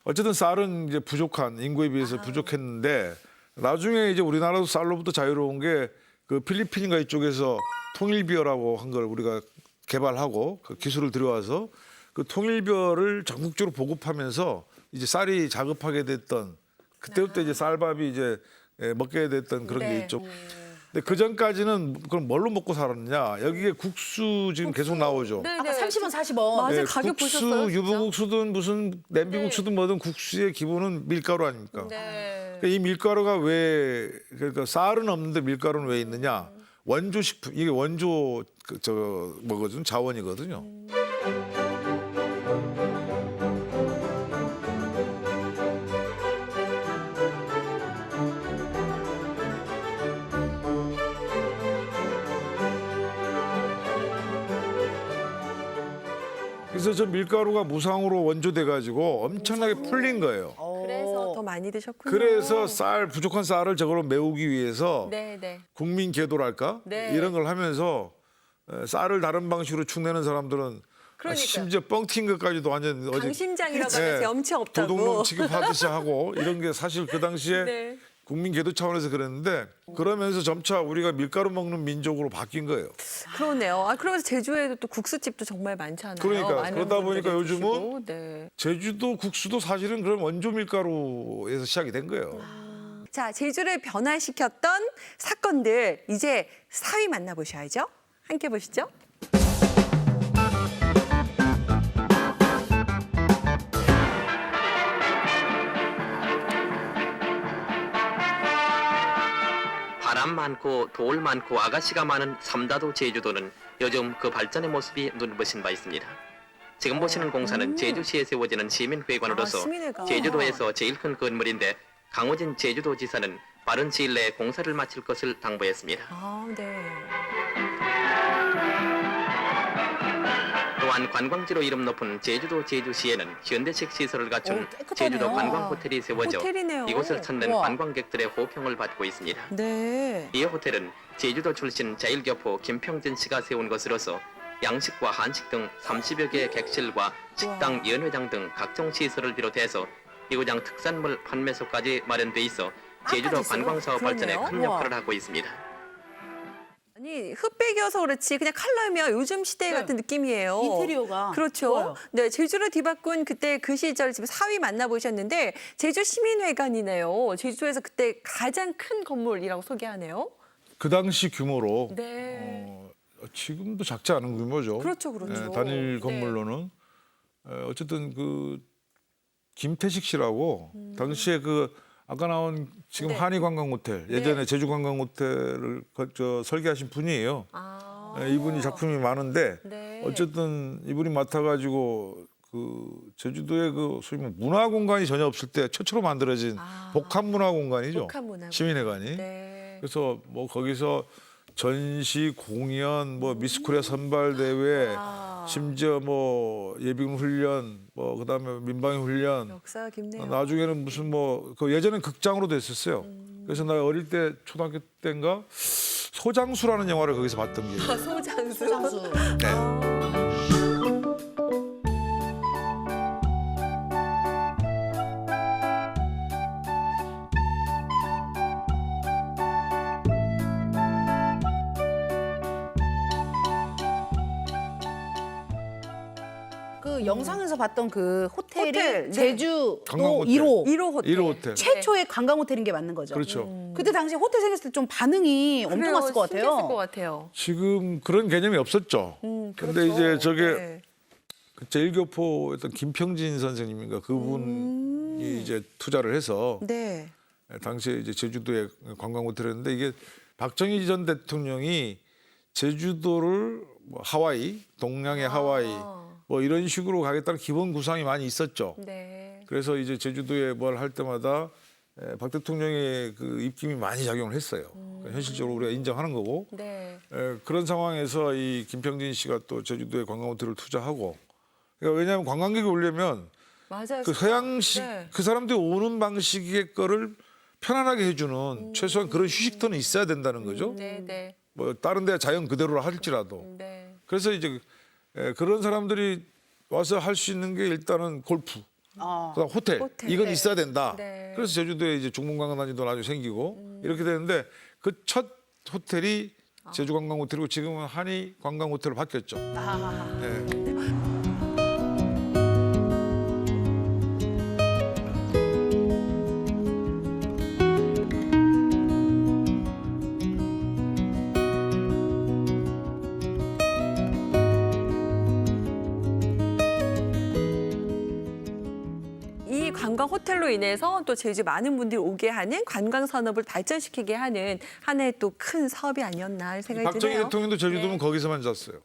[SPEAKER 4] 어쨌든 쌀은 이제 부족한 인구에 비해서 부족했는데 나중에 이제 우리나라도 쌀로부터 자유로운 게 그 필리핀인가 이쪽에서 통일비어라고 한 걸 우리가 개발하고 그 기술을 들여와서 그 통일벼를 전국적으로 보급하면서 이제 쌀이 자급하게 됐던 그때부터 이제 쌀밥이 이제 먹게 됐던 그런 게 있죠. 근데 그 전까지는 그럼 뭘로 먹고 살았느냐? 여기에 국수 지금 계속 나오죠.
[SPEAKER 1] 네,
[SPEAKER 2] 아까
[SPEAKER 1] 네.
[SPEAKER 2] 30원, 40원.
[SPEAKER 1] 맞아요. 가격
[SPEAKER 4] 국수,
[SPEAKER 1] 보셨어요, 진짜?
[SPEAKER 4] 유부국수든 무슨 냄비국수든 뭐든 국수의 기본은 밀가루 아닙니까?
[SPEAKER 1] 네.
[SPEAKER 4] 그러니까 이 밀가루가 왜 그러니까 쌀은 없는데 밀가루는 왜 있느냐? 원조 식품 이게 원조 뭐거든 자원이거든요. 그래서 저 밀가루가 무상으로 원조돼 가지고 엄청나게 풀린 거예요.
[SPEAKER 1] 그래서 더 많이 드셨군요.
[SPEAKER 4] 그래서 부족한 쌀을 저걸로 메우기 위해서
[SPEAKER 1] 네, 네.
[SPEAKER 4] 국민 계도랄까
[SPEAKER 1] 네.
[SPEAKER 4] 이런 걸 하면서 쌀을 다른 방식으로 축내는 사람들은
[SPEAKER 1] 그러니까요.
[SPEAKER 4] 심지어 뻥 튄 것까지도 완전 어제
[SPEAKER 1] 강심장이라고
[SPEAKER 4] 네,
[SPEAKER 1] 하면서 염치 없다고.
[SPEAKER 4] 도둑놈 취급하듯이 하고 이런 게 사실 그 당시에
[SPEAKER 1] 네.
[SPEAKER 4] 국민 계도 차원에서 그랬는데 그러면서 점차 우리가 밀가루 먹는 민족으로 바뀐 거예요.
[SPEAKER 1] 그러네요. 아, 그러면서 제주에도 또 국수집도 정말 많잖아요.
[SPEAKER 4] 그러니까
[SPEAKER 1] 많은
[SPEAKER 4] 그러다 보니까
[SPEAKER 1] 분들이
[SPEAKER 4] 요즘은
[SPEAKER 1] 드시고. 네.
[SPEAKER 4] 제주도 국수도 사실은 그런 원조 밀가루에서 시작이 된 거예요.
[SPEAKER 1] 자, 제주를 변화시켰던 사건들 이제 4위 만나보셔야죠. 함께 보시죠.
[SPEAKER 3] 바람 많고 돌 많고 아가씨가 많은 삼다도 제주도는 요즘 그 발전의 모습이 눈부신 바 있습니다. 지금 보시는 공사는 제주시에 세워지는 시민회관으로서
[SPEAKER 1] 시민회관.
[SPEAKER 3] 제주도에서 제일 큰 건물인데 강호진 제주도지사는 빠른 시일 내에 공사를 마칠 것을 당부했습니다.
[SPEAKER 1] 아, 네.
[SPEAKER 3] 또한 관광지로 이름 높은 제주도 제주시에는 현대식 시설을 갖춘
[SPEAKER 2] 깨끗하네요.
[SPEAKER 3] 제주도 관광 호텔이 세워져
[SPEAKER 1] 호텔이네요.
[SPEAKER 3] 이곳을 찾는
[SPEAKER 2] 우와.
[SPEAKER 3] 관광객들의 호평을 받고 있습니다.
[SPEAKER 1] 네.
[SPEAKER 3] 이 호텔은 제주도 출신 제1교포 김평진 씨가 세운 것으로서 양식과 한식 등 30여 개의 객실과 식당, 연회장 등 각종 시설을 비롯해서 이구장 특산물 판매소까지 마련돼 있어 제주도
[SPEAKER 2] 있어요?
[SPEAKER 3] 관광사업 발전에
[SPEAKER 1] 그러네요.
[SPEAKER 3] 큰 역할을 하고 있습니다.
[SPEAKER 1] 아니, 흑백이어서 그렇지 그냥 컬러면 요즘 시대
[SPEAKER 2] 네.
[SPEAKER 1] 같은 느낌이에요.
[SPEAKER 2] 인테리어가
[SPEAKER 1] 그렇죠.
[SPEAKER 2] 좋아요.
[SPEAKER 1] 네, 제주를 뒤바꾼 그때 그 시절 지금 4위 만나보셨는데 제주 시민회관이네요. 제주도에서 그때 가장 큰 건물이라고 소개하네요.
[SPEAKER 4] 그 당시 규모로
[SPEAKER 1] 네.
[SPEAKER 4] 지금도 작지 않은 규모죠.
[SPEAKER 1] 그렇죠, 그렇죠.
[SPEAKER 4] 예, 단일
[SPEAKER 1] 네.
[SPEAKER 4] 건물로는 어쨌든 그 김태식 씨라고 당시에 그 아까 나온 지금
[SPEAKER 1] 네.
[SPEAKER 4] 한의관광호텔 예전에 제주관광호텔을 설계하신 분이에요.
[SPEAKER 1] 아.
[SPEAKER 4] 예, 이분이 작품이 많은데
[SPEAKER 1] 네.
[SPEAKER 4] 어쨌든 이분이 맡아가지고 그 제주도에 그 소위 뭐 문화 공간이 전혀 없을 때 최초로 만들어진 복합 문화 공간이죠.
[SPEAKER 1] 복합 문화
[SPEAKER 4] 시민회관이.
[SPEAKER 1] 네.
[SPEAKER 4] 그래서 뭐 거기서 전시, 공연, 뭐 미스코리아 선발 대회, 심지어 뭐 예비군 훈련, 뭐 그다음에 민방위 훈련.
[SPEAKER 1] 역사가 깊네요.
[SPEAKER 4] 나중에는 무슨 뭐 그 예전엔 극장으로 됐었어요. 그래서 나 어릴 때 초등학교 때인가 소장수라는 영화를 거기서 봤던 게 있어요.
[SPEAKER 1] 소장수.
[SPEAKER 2] 소장수.
[SPEAKER 4] 네.
[SPEAKER 2] 그 영상에서 봤던 그 호텔이
[SPEAKER 1] 호텔, 네.
[SPEAKER 2] 제주도
[SPEAKER 4] 관광호텔.
[SPEAKER 2] 1호
[SPEAKER 1] 1호 호텔.
[SPEAKER 4] 1호 호텔.
[SPEAKER 2] 최초의 관광 호텔인 게 맞는 거죠.
[SPEAKER 4] 그렇죠.
[SPEAKER 2] 그때 당시 호텔 생겼을 때 좀 반응이 엄청
[SPEAKER 1] 그래요,
[SPEAKER 2] 왔을 것 같아요.
[SPEAKER 1] 신기했을 것 같아요.
[SPEAKER 4] 지금 그런 개념이 없었죠. 근데
[SPEAKER 1] 그렇죠.
[SPEAKER 4] 이제 저게
[SPEAKER 1] 네.
[SPEAKER 4] 그 제1교포였던 김평진 선생님인가 그분이 이제 투자를 해서
[SPEAKER 1] 네.
[SPEAKER 4] 당시에 이제 제주도에 관광 호텔이었는데 이게 박정희 전 대통령이 제주도를 뭐 하와이, 동양의 하와이 뭐 이런 식으로 가겠다는 기본 구상이 많이 있었죠.
[SPEAKER 1] 네.
[SPEAKER 4] 그래서 이제 제주도에 뭘 할 때마다 박 대통령의 그 입김이 많이 작용을 했어요. 그러니까 현실적으로 우리가 인정하는 거고
[SPEAKER 1] 네.
[SPEAKER 4] 그런 상황에서 이 김평진 씨가 또 제주도에 관광 호텔을 투자하고 그러니까 왜냐하면 관광객이 오려면
[SPEAKER 1] 맞아요.
[SPEAKER 4] 그 서양식
[SPEAKER 1] 네.
[SPEAKER 4] 그 사람들이 오는 방식의 거를 편안하게 해주는 최소한 그런 휴식터는 있어야 된다는 거죠.
[SPEAKER 1] 네, 네.
[SPEAKER 4] 뭐 다른 데 자연 그대로 할지라도.
[SPEAKER 1] 네.
[SPEAKER 4] 그래서 이제 그런 사람들이 와서 할 수 있는 게 일단은 골프. 그다음 호텔. 이건
[SPEAKER 1] 네.
[SPEAKER 4] 있어야 된다.
[SPEAKER 1] 네.
[SPEAKER 4] 그래서 제주도에 이제 중문관광단지도 나중에 생기고 이렇게 되는데 그 첫 호텔이 제주관광호텔이고 지금은 한의 관광호텔로 바뀌었죠. 네.
[SPEAKER 1] 이 관광 호텔로 인해서 또 제주 많은 분들이 오게 하는 관광 산업을 발전시키게 하는 하나의 또 큰 사업이 아니었나 생각이
[SPEAKER 4] 박정희
[SPEAKER 1] 드네요.
[SPEAKER 4] 대통령도 제주도면 거기서만 잤어요.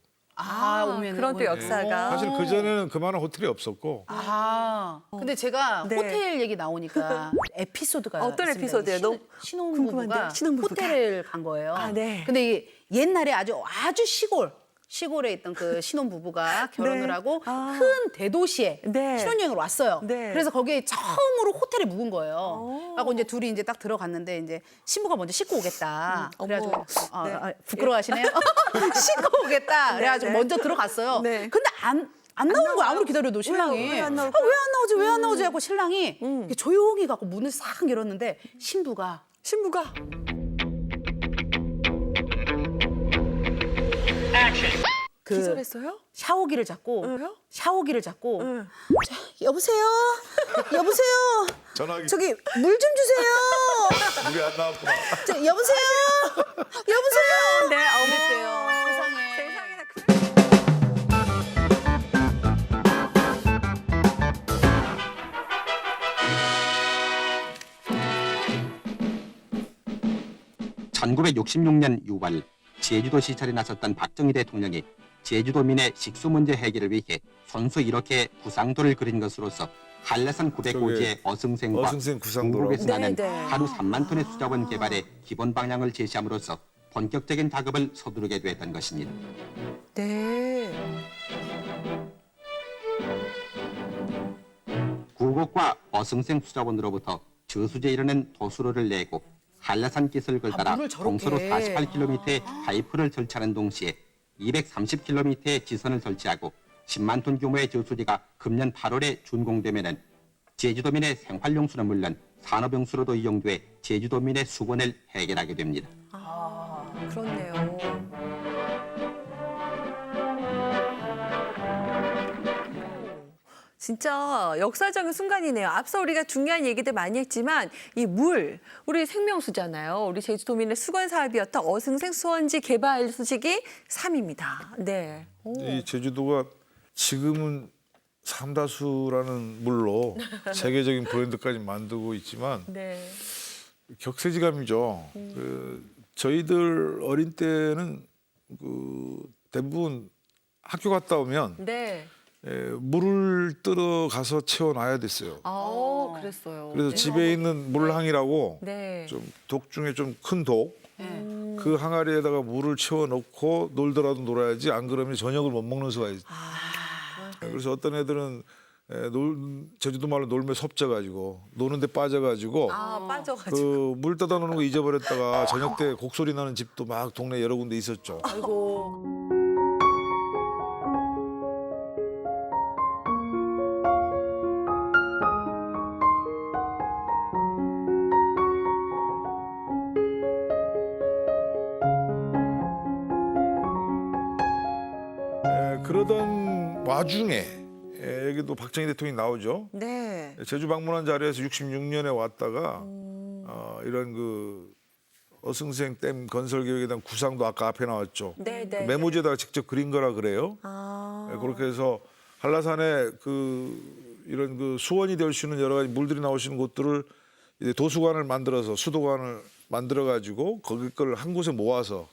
[SPEAKER 2] 오면
[SPEAKER 1] 그런 또 역사가.
[SPEAKER 4] 사실 그 전에는 그만한 호텔이 없었고
[SPEAKER 2] 근데 제가
[SPEAKER 1] 네.
[SPEAKER 2] 호텔 얘기 나오니까 에피소드가
[SPEAKER 1] 어떤
[SPEAKER 2] 있습니다.
[SPEAKER 1] 에피소드예요? 너무
[SPEAKER 2] 신혼부부가
[SPEAKER 1] 궁금한데요. 신혼부부가.
[SPEAKER 2] 호텔을 간 거예요.
[SPEAKER 1] 네.
[SPEAKER 2] 근데 이게 옛날에 아주 시골에 있던 그 신혼부부가 결혼을
[SPEAKER 1] 네.
[SPEAKER 2] 하고 큰 대도시에
[SPEAKER 1] 네.
[SPEAKER 2] 신혼여행을 왔어요.
[SPEAKER 1] 네.
[SPEAKER 2] 그래서 거기에 처음으로 호텔에 묵은 거예요. 하고 이제 둘이 이제 딱 들어갔는데 이제 신부가 먼저 씻고 오겠다. 그래가지고
[SPEAKER 1] 어머. 네.
[SPEAKER 2] 부끄러워하시네요. 씻고 오겠다. 그래가지고
[SPEAKER 1] 네.
[SPEAKER 2] 먼저 들어갔어요.
[SPEAKER 1] 네.
[SPEAKER 2] 근데 안 나오는 거야. 아무리 기다려도 신랑이.
[SPEAKER 1] 왜 안
[SPEAKER 2] 왜
[SPEAKER 1] 나올까?
[SPEAKER 2] 안 나오지 하고 신랑이 이렇게 조용히 갖고 문을 싹 열었는데 신부가 그
[SPEAKER 1] 기절했어요?
[SPEAKER 2] 샤워기를 잡고
[SPEAKER 1] 왜요?
[SPEAKER 2] 자, 여보세요? 여보세요?
[SPEAKER 4] 전화기
[SPEAKER 2] 저기 물 좀 주세요.
[SPEAKER 4] 물이 안 나왔구나.
[SPEAKER 2] 여보세요? 여보세요?
[SPEAKER 1] 네,
[SPEAKER 2] 그랬대요. 세상에.
[SPEAKER 1] 세상에나 그럴
[SPEAKER 3] 1966년 6월 제주도 시찰에 나섰던 박정희 대통령이 제주도민의 식수 문제 해결을 위해 손수 이렇게 구상도를 그린 것으로서 한라산 900고지의 어승생과
[SPEAKER 4] 어승생 구상도라고.
[SPEAKER 3] 중국에서 나는
[SPEAKER 1] 네, 네.
[SPEAKER 3] 하루 3만 톤의 수자원 개발의 기본 방향을 제시함으로써 본격적인 작업을 서두르게 됐던 것입니다.
[SPEAKER 1] 네.
[SPEAKER 3] 구곡과 어승생 수자원으로부터 저수지에 이르는 도수로를 내고 한라산 기슭을 따라
[SPEAKER 2] 물을 저렇게.
[SPEAKER 3] 동서로 48km의 파이프를 설치하는 동시에 230km의 지선을 설치하고 10만 톤 규모의 저수지가 금년 8월에 준공되면은 제주도민의 생활용수는 물론 산업용수로도 이용돼 제주도민의 수건을 해결하게 됩니다.
[SPEAKER 1] 그렇네요. 진짜 역사적인 순간이네요. 앞서 우리가 중요한 얘기들 많이 했지만 이 물, 우리 생명수잖아요. 우리 제주도민의 수건 사업이었던 어승생 수원지 개발 소식이 3입니다. 네.
[SPEAKER 4] 이 제주도가 지금은 삼다수라는 물로 세계적인 브랜드까지 만들고 있지만
[SPEAKER 1] 네.
[SPEAKER 4] 격세지감이죠. 저희들 어린 때는 대부분 학교 갔다 오면
[SPEAKER 1] 네.
[SPEAKER 4] 물을 뜨러 가서 채워놔야 됐어요.
[SPEAKER 1] 그랬어요.
[SPEAKER 4] 그래서
[SPEAKER 1] 네.
[SPEAKER 4] 집에 있는 물항이라고
[SPEAKER 1] 네.
[SPEAKER 4] 좀 독 중에 좀 큰 독, 그 항아리에다가 물을 채워놓고 놀더라도 놀아야지 안 그러면 저녁을 못 먹는 수가 있어요. 그래서 어떤 애들은 제주도 말로 놀면 섭져가지고 노는데 빠져가지고
[SPEAKER 1] 빠져가지고.
[SPEAKER 4] 그 물 떠다 놓는 거 잊어버렸다가 저녁 때 곡소리 나는 집도 막 동네 여러 군데 있었죠.
[SPEAKER 2] 아이고.
[SPEAKER 4] 그러던 와중에 여기도 박정희 대통령이 나오죠.
[SPEAKER 1] 네.
[SPEAKER 4] 제주 방문한 자리에서 66년에 왔다가 이런 그 어승생 댐 건설 계획에 대한 구상도 아까 앞에 나왔죠.
[SPEAKER 1] 네,
[SPEAKER 4] 그
[SPEAKER 1] 네.
[SPEAKER 4] 메모지에다가 직접 그린 거라 그래요. 그렇게 해서 한라산에 이런 그 수원이 될 수 있는 여러 가지 물들이 나오시는 곳들을 이제 도수관을 만들어서 수도관을 만들어 가지고 거기 걸 한 곳에 모아서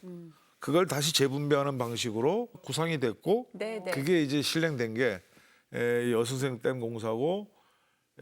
[SPEAKER 4] 그걸 다시 재분배하는 방식으로 구상이 됐고
[SPEAKER 1] 네, 네.
[SPEAKER 4] 그게 이제 실행된 게 이 어승생 댐 공사고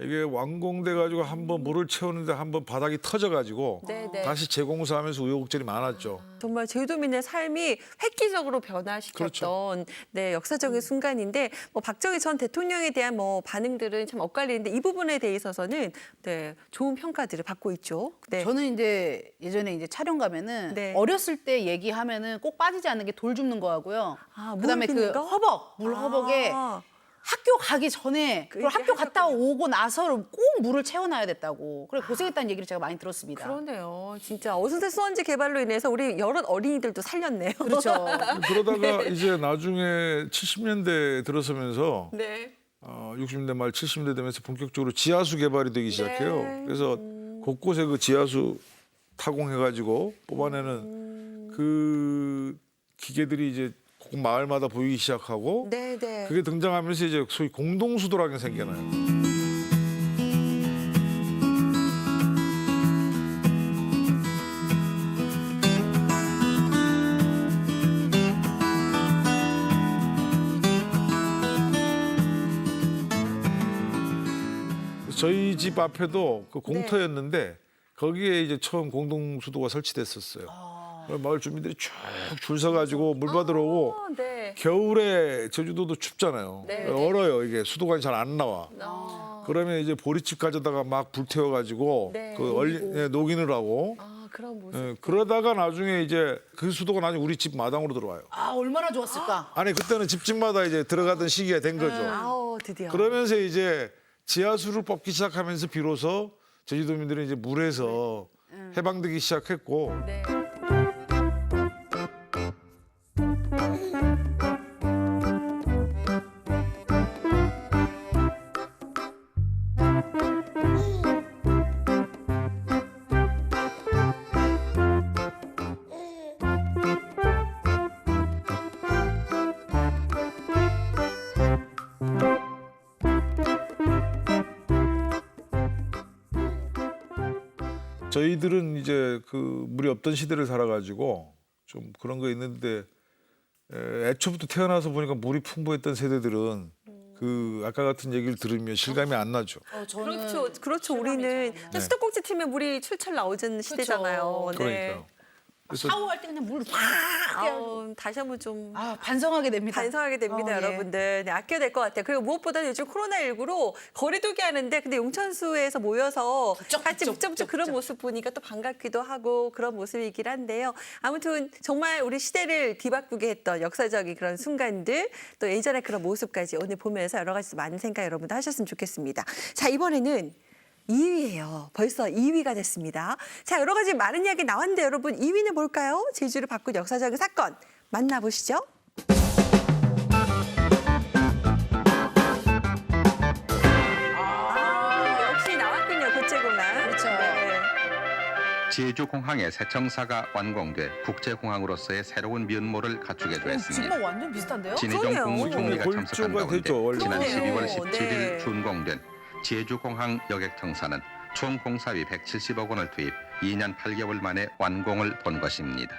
[SPEAKER 4] 이게 완공돼 가지고 한번 물을 채우는데 한번 바닥이 터져 가지고
[SPEAKER 1] 네, 네.
[SPEAKER 4] 다시 재공사하면서 우여곡절이 많았죠.
[SPEAKER 1] 정말 제주도민의 삶이 획기적으로 변화시켰던 네, 역사적인 순간인데 뭐 박정희 전 대통령에 대한 뭐 반응들은 참 엇갈리는데 이 부분에 대해 있어서는 네, 좋은 평가들을 받고 있죠. 네.
[SPEAKER 2] 저는 이제 예전에 이제 촬영 가면은
[SPEAKER 1] 네.
[SPEAKER 2] 어렸을 때 얘기하면은 꼭 빠지지 않는 게 돌 줍는 거하고요.
[SPEAKER 1] 아, 물
[SPEAKER 2] 그다음에 그
[SPEAKER 1] 줍는 거?
[SPEAKER 2] 허벅, 물 허벅에 학교 가기 전에 그리고
[SPEAKER 1] 이제
[SPEAKER 2] 학교 갔다 오고 나서 꼭 물을 채워놔야 됐다고. 그래 고생했다는 얘기를 제가 많이 들었습니다.
[SPEAKER 1] 그러네요. 진짜 어선세 수원지 개발로 인해서 우리 여러 어린이들도 살렸네요.
[SPEAKER 2] 그렇죠.
[SPEAKER 4] 그러다가 이제 나중에 70년대 들어서면서
[SPEAKER 1] 네.
[SPEAKER 4] 60년대 말 70년대 되면서 본격적으로 지하수 개발이 되기 시작해요.
[SPEAKER 1] 네.
[SPEAKER 4] 그래서 곳곳에 그 지하수 타공해가지고 뽑아내는 그 기계들이 이제 각 마을마다 보이기 시작하고
[SPEAKER 1] 네, 네.
[SPEAKER 4] 그게 등장하면서 이제 소위 공동수도라는 게 생겨나요. 저희 집 앞에도 그 공터였는데 거기에 이제 처음 공동수도가 설치됐었어요. 마을 주민들이 쭉 줄 서가지고 물 받으러 오고
[SPEAKER 1] 네.
[SPEAKER 4] 겨울에 제주도도 춥잖아요.
[SPEAKER 1] 네.
[SPEAKER 4] 얼어요. 이게 수도관이 잘 안 나와.
[SPEAKER 1] 아,
[SPEAKER 4] 그러면 이제 보리집 가져다가 막 불태워가지고
[SPEAKER 1] 네.
[SPEAKER 4] 녹이느라고.
[SPEAKER 1] 그런 모습.
[SPEAKER 4] 예, 그러다가 나중에 이제 그 수도가 나중에 우리 집 마당으로 들어와요.
[SPEAKER 2] 아 얼마나 좋았을까.
[SPEAKER 4] 아니 그때는 집집마다 이제 들어가던 시기가 된 거죠.
[SPEAKER 1] 아우, 드디어.
[SPEAKER 4] 그러면서 이제 지하수를 뽑기 시작하면서 비로소 제주도민들이 이제 물에서 해방되기 시작했고
[SPEAKER 1] 네.
[SPEAKER 4] 저희들은 이제 그 물이 없던 시대를 살아가지고 좀 그런 거 있는데 애초부터 태어나서 보니까 물이 풍부했던 세대들은 그 아까 같은 얘기를 들으면 실감이 안 나죠.
[SPEAKER 2] 저는
[SPEAKER 1] 그렇죠. 우리는
[SPEAKER 4] 네.
[SPEAKER 1] 수도꼭지 튀면 물이 출철 나오는 시대잖아요. 네.
[SPEAKER 4] 그러니까요. 그래서
[SPEAKER 2] 샤워할 때 그냥 물 확.
[SPEAKER 1] 아우, 다시 한번 좀
[SPEAKER 2] 반성하게 됩니다.
[SPEAKER 1] 반성하게 됩니다,
[SPEAKER 2] 예.
[SPEAKER 1] 여러분들. 네, 아껴야 될 것 같아요. 그리고 무엇보다 요즘 코로나19로 거리두기 하는데 근데 용천수에서 모여서 같이 북적북적 그런 모습 보니까 또 반갑기도 하고 그런 모습이긴 한데요. 아무튼 정말 우리 시대를 뒤바꾸게 했던 역사적인 그런 순간들 또 예전의 그런 모습까지 오늘 보면서 여러 가지 많은 생각 여러분들 하셨으면 좋겠습니다. 자, 이번에는 2위예요. 벌써 2위가 됐습니다. 자, 여러 가지 많은 이야기 나왔는데 여러분 2위는 뭘까요? 제주를 바꾼 역사적인 사건 만나보시죠. 역시 나왔군요. 국제공항.
[SPEAKER 2] 그렇죠.
[SPEAKER 1] 네.
[SPEAKER 6] 제주공항의 새 청사가 완공돼 국제공항으로서의 새로운 면모를 갖추게
[SPEAKER 2] 지금
[SPEAKER 6] 됐습니다.
[SPEAKER 2] 완전 비슷한데요?
[SPEAKER 6] 진의정
[SPEAKER 1] 그러네요.
[SPEAKER 6] 국무총리가
[SPEAKER 4] 골조가
[SPEAKER 6] 참석한 가운데
[SPEAKER 4] 됐죠, 원래.
[SPEAKER 6] 지난 12월
[SPEAKER 1] 그러네요.
[SPEAKER 6] 17일
[SPEAKER 1] 네.
[SPEAKER 6] 준공된 제주공항 여객청사는 총 공사비 170억 원을 투입 2년 8개월 만에 완공을 본 것입니다.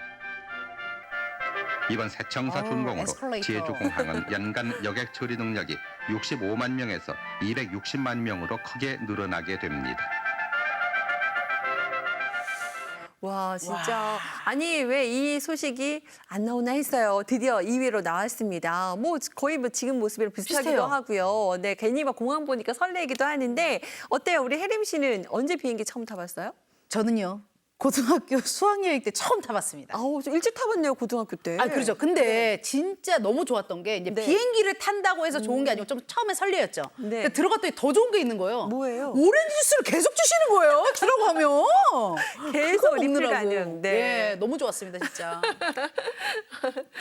[SPEAKER 6] 이번 새 청사 준공으로
[SPEAKER 2] 에스컬레이터.
[SPEAKER 6] 제주공항은 연간 여객 처리 능력이 65만 명에서 260만 명으로 크게 늘어나게 됩니다.
[SPEAKER 1] 와, 진짜. 아니, 왜 이 소식이 안 나오나 했어요. 드디어 2위로 나왔습니다. 뭐 거의 뭐 지금 모습이랑 비슷하기도
[SPEAKER 2] 비슷해요.
[SPEAKER 1] 하고요. 네, 괜히 막 공항 보니까 설레기도 하는데 어때요? 우리 혜림 씨는 언제 비행기 처음 타봤어요?
[SPEAKER 2] 저는요 고등학교 수학여행 때 처음 타봤습니다.
[SPEAKER 1] 아우, 좀 일찍 타봤네요, 고등학교 때.
[SPEAKER 2] 그렇죠. 근데 진짜 너무 좋았던 게 이제
[SPEAKER 1] 네.
[SPEAKER 2] 비행기를 탄다고 해서 좋은 게 아니고 좀 처음에 설레였죠.
[SPEAKER 1] 네.
[SPEAKER 2] 근데 들어갔더니 더 좋은 게 있는 거예요.
[SPEAKER 1] 뭐예요?
[SPEAKER 2] 오렌지 주스를 계속 주시는 거예요. 들어가면.
[SPEAKER 1] 계속
[SPEAKER 2] 그거
[SPEAKER 1] 리필
[SPEAKER 2] 먹느라고.
[SPEAKER 1] 가능. 네.
[SPEAKER 2] 네, 너무 좋았습니다, 진짜.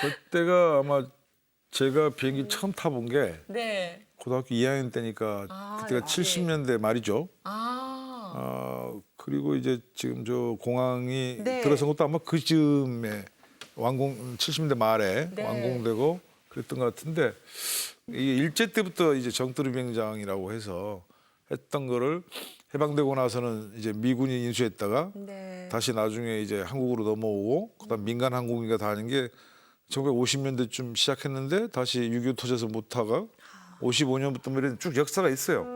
[SPEAKER 4] 그때가 아마 제가 비행기 처음 타본 게
[SPEAKER 1] 네.
[SPEAKER 4] 고등학교 2학년 때니까 그때가 70년대 말이죠. 그리고 이제 지금 저 공항이
[SPEAKER 1] 네.
[SPEAKER 4] 들어선 것도 아마 그 즈음에 70년대 말에
[SPEAKER 1] 네.
[SPEAKER 4] 완공되고 그랬던 것 같은데 이게 일제 때부터 이제 정뚜리 비행장이라고 해서 했던 거를 해방되고 나서는 이제 미군이 인수했다가
[SPEAKER 1] 네.
[SPEAKER 4] 다시 나중에 이제 한국으로 넘어오고 그다음 민간 항공기가 다 하는 게 1950년대쯤 시작했는데 다시 6.25 터져서 못 타가 55년부터 이런 쭉 역사가 있어요.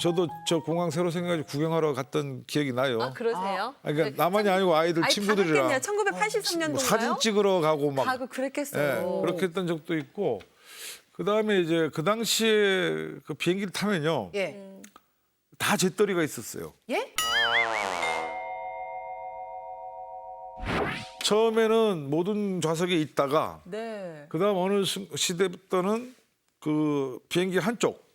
[SPEAKER 4] 저도 저 공항 새로 생겨가지고 구경하러 갔던 기억이 나요.
[SPEAKER 1] 아, 그러세요?
[SPEAKER 4] 그러니까 나만이 아니고 아이들 친구들이랑
[SPEAKER 1] 1983년도인가요?
[SPEAKER 4] 뭐 사진 찍으러 가고 막
[SPEAKER 1] 가고 그랬겠어요.
[SPEAKER 4] 예, 그렇게 했던 적도 있고 그다음에 이제 그 당시에 그 비행기를 타면요.
[SPEAKER 2] 예.
[SPEAKER 4] 다 잿더리가 있었어요.
[SPEAKER 2] 예?
[SPEAKER 4] 처음에는 모든 좌석에 있다가
[SPEAKER 1] 네.
[SPEAKER 4] 그다음 어느 시대부터는 그 비행기 한쪽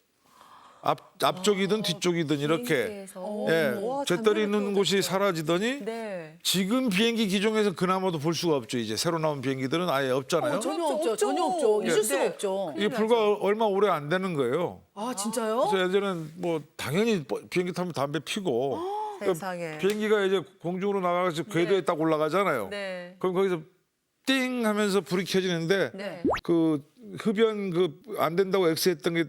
[SPEAKER 4] 앞쪽이든 뒤쪽이든 이렇게
[SPEAKER 1] 비행기에서.
[SPEAKER 4] 예,
[SPEAKER 1] 와,
[SPEAKER 4] 잿더리 있는
[SPEAKER 1] 장면을
[SPEAKER 4] 곳이
[SPEAKER 1] 보여줬어요.
[SPEAKER 4] 사라지더니
[SPEAKER 1] 네.
[SPEAKER 4] 지금 비행기 기종에서 그나마도 볼 수가 없죠. 이제 새로 나온 비행기들은 아예 없잖아요.
[SPEAKER 2] 전혀
[SPEAKER 1] 없죠.
[SPEAKER 2] 없죠. 전혀 없죠. 있을
[SPEAKER 1] 네.
[SPEAKER 2] 수가 없죠.
[SPEAKER 4] 이게 불과 얼마 오래 안 되는 거예요.
[SPEAKER 2] 아 진짜요?
[SPEAKER 4] 그래서 예전엔 뭐 당연히 비행기 타면 담배 피고 그러니까
[SPEAKER 1] 세상에.
[SPEAKER 4] 비행기가 이제 공중으로 나가서 궤도에 딱 올라가잖아요.
[SPEAKER 1] 네.
[SPEAKER 4] 그럼 거기서 띵 하면서 불이 켜지는데
[SPEAKER 1] 네.
[SPEAKER 4] 그 흡연 그 안 된다고 엑스했던 게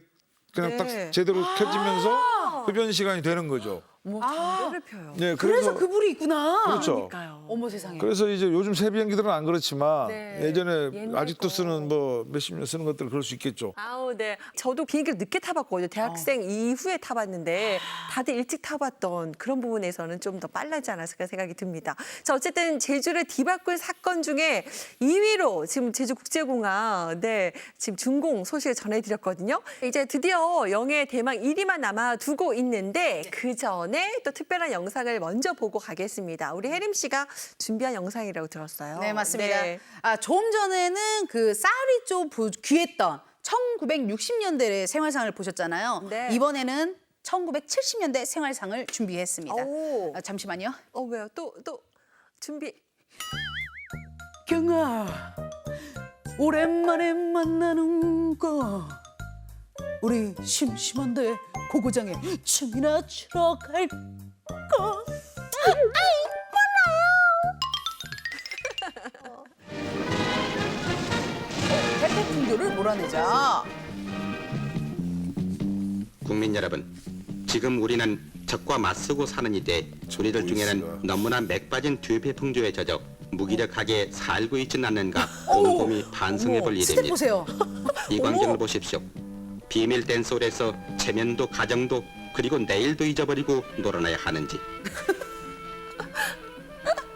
[SPEAKER 4] 그냥
[SPEAKER 1] 네.
[SPEAKER 4] 딱 제대로 켜지면서 흡연 시간이 되는 거죠.
[SPEAKER 1] 뭐 담배를 펴요.
[SPEAKER 4] 네,
[SPEAKER 2] 그래서 그 불이 있구나.
[SPEAKER 4] 그렇죠.
[SPEAKER 1] 그러니까요.
[SPEAKER 2] 어머 세상에.
[SPEAKER 4] 그래서 이제 요즘 새 비행기들은 안 그렇지만
[SPEAKER 1] 네.
[SPEAKER 4] 예전에
[SPEAKER 1] 옛날
[SPEAKER 4] 아직도
[SPEAKER 1] 거.
[SPEAKER 4] 쓰는 뭐 몇십 년 쓰는 것들 그럴 수 있겠죠.
[SPEAKER 1] 아우, 네. 저도 비행기를 늦게 타봤거든요. 대학생 이후에 타봤는데 다들 일찍 타봤던 그런 부분에서는 좀 더 빨라지 않았을까 생각이 듭니다. 자, 어쨌든 제주를 뒤바꾼 사건 중에 2위로 지금 제주국제공항 네, 지금 준공 소식을 전해드렸거든요. 이제 드디어 영예 대망 1위만 남아두고 있는데 그 전에 또 특별한 영상을 먼저 보고 가겠습니다. 우리 혜림 씨가 준비한 영상이라고 들었어요.
[SPEAKER 2] 네 맞습니다.
[SPEAKER 1] 네.
[SPEAKER 2] 아 조금 전에는 그 쌀이 좀 귀했던 1960년대의 생활상을 보셨잖아요.
[SPEAKER 1] 네.
[SPEAKER 2] 이번에는 1970년대 생활상을 준비했습니다.
[SPEAKER 1] 오.
[SPEAKER 2] 아, 잠시만요.
[SPEAKER 1] 왜요? 또 준비.
[SPEAKER 2] 경아, 오랜만에 만나는 거. 우리 심심한데 고고장에 춤이나 추러 갈까? 태풍 풍교를 몰아내자.
[SPEAKER 3] 국민 여러분, 지금 우리는 적과 맞서고 사는 이때 우리들 중에는 너무나 맥 빠진 뒤배풍조에 젖어 무기력하게 살고 있지는 않는가 곰곰이 반성해볼
[SPEAKER 2] 스텝
[SPEAKER 3] 일입니다.
[SPEAKER 2] 보세요.
[SPEAKER 3] 이 광경을 보십시오. 비밀 댄스홀에서 체면도 가정도 그리고 내일도 잊어버리고 놀아나야 하는지,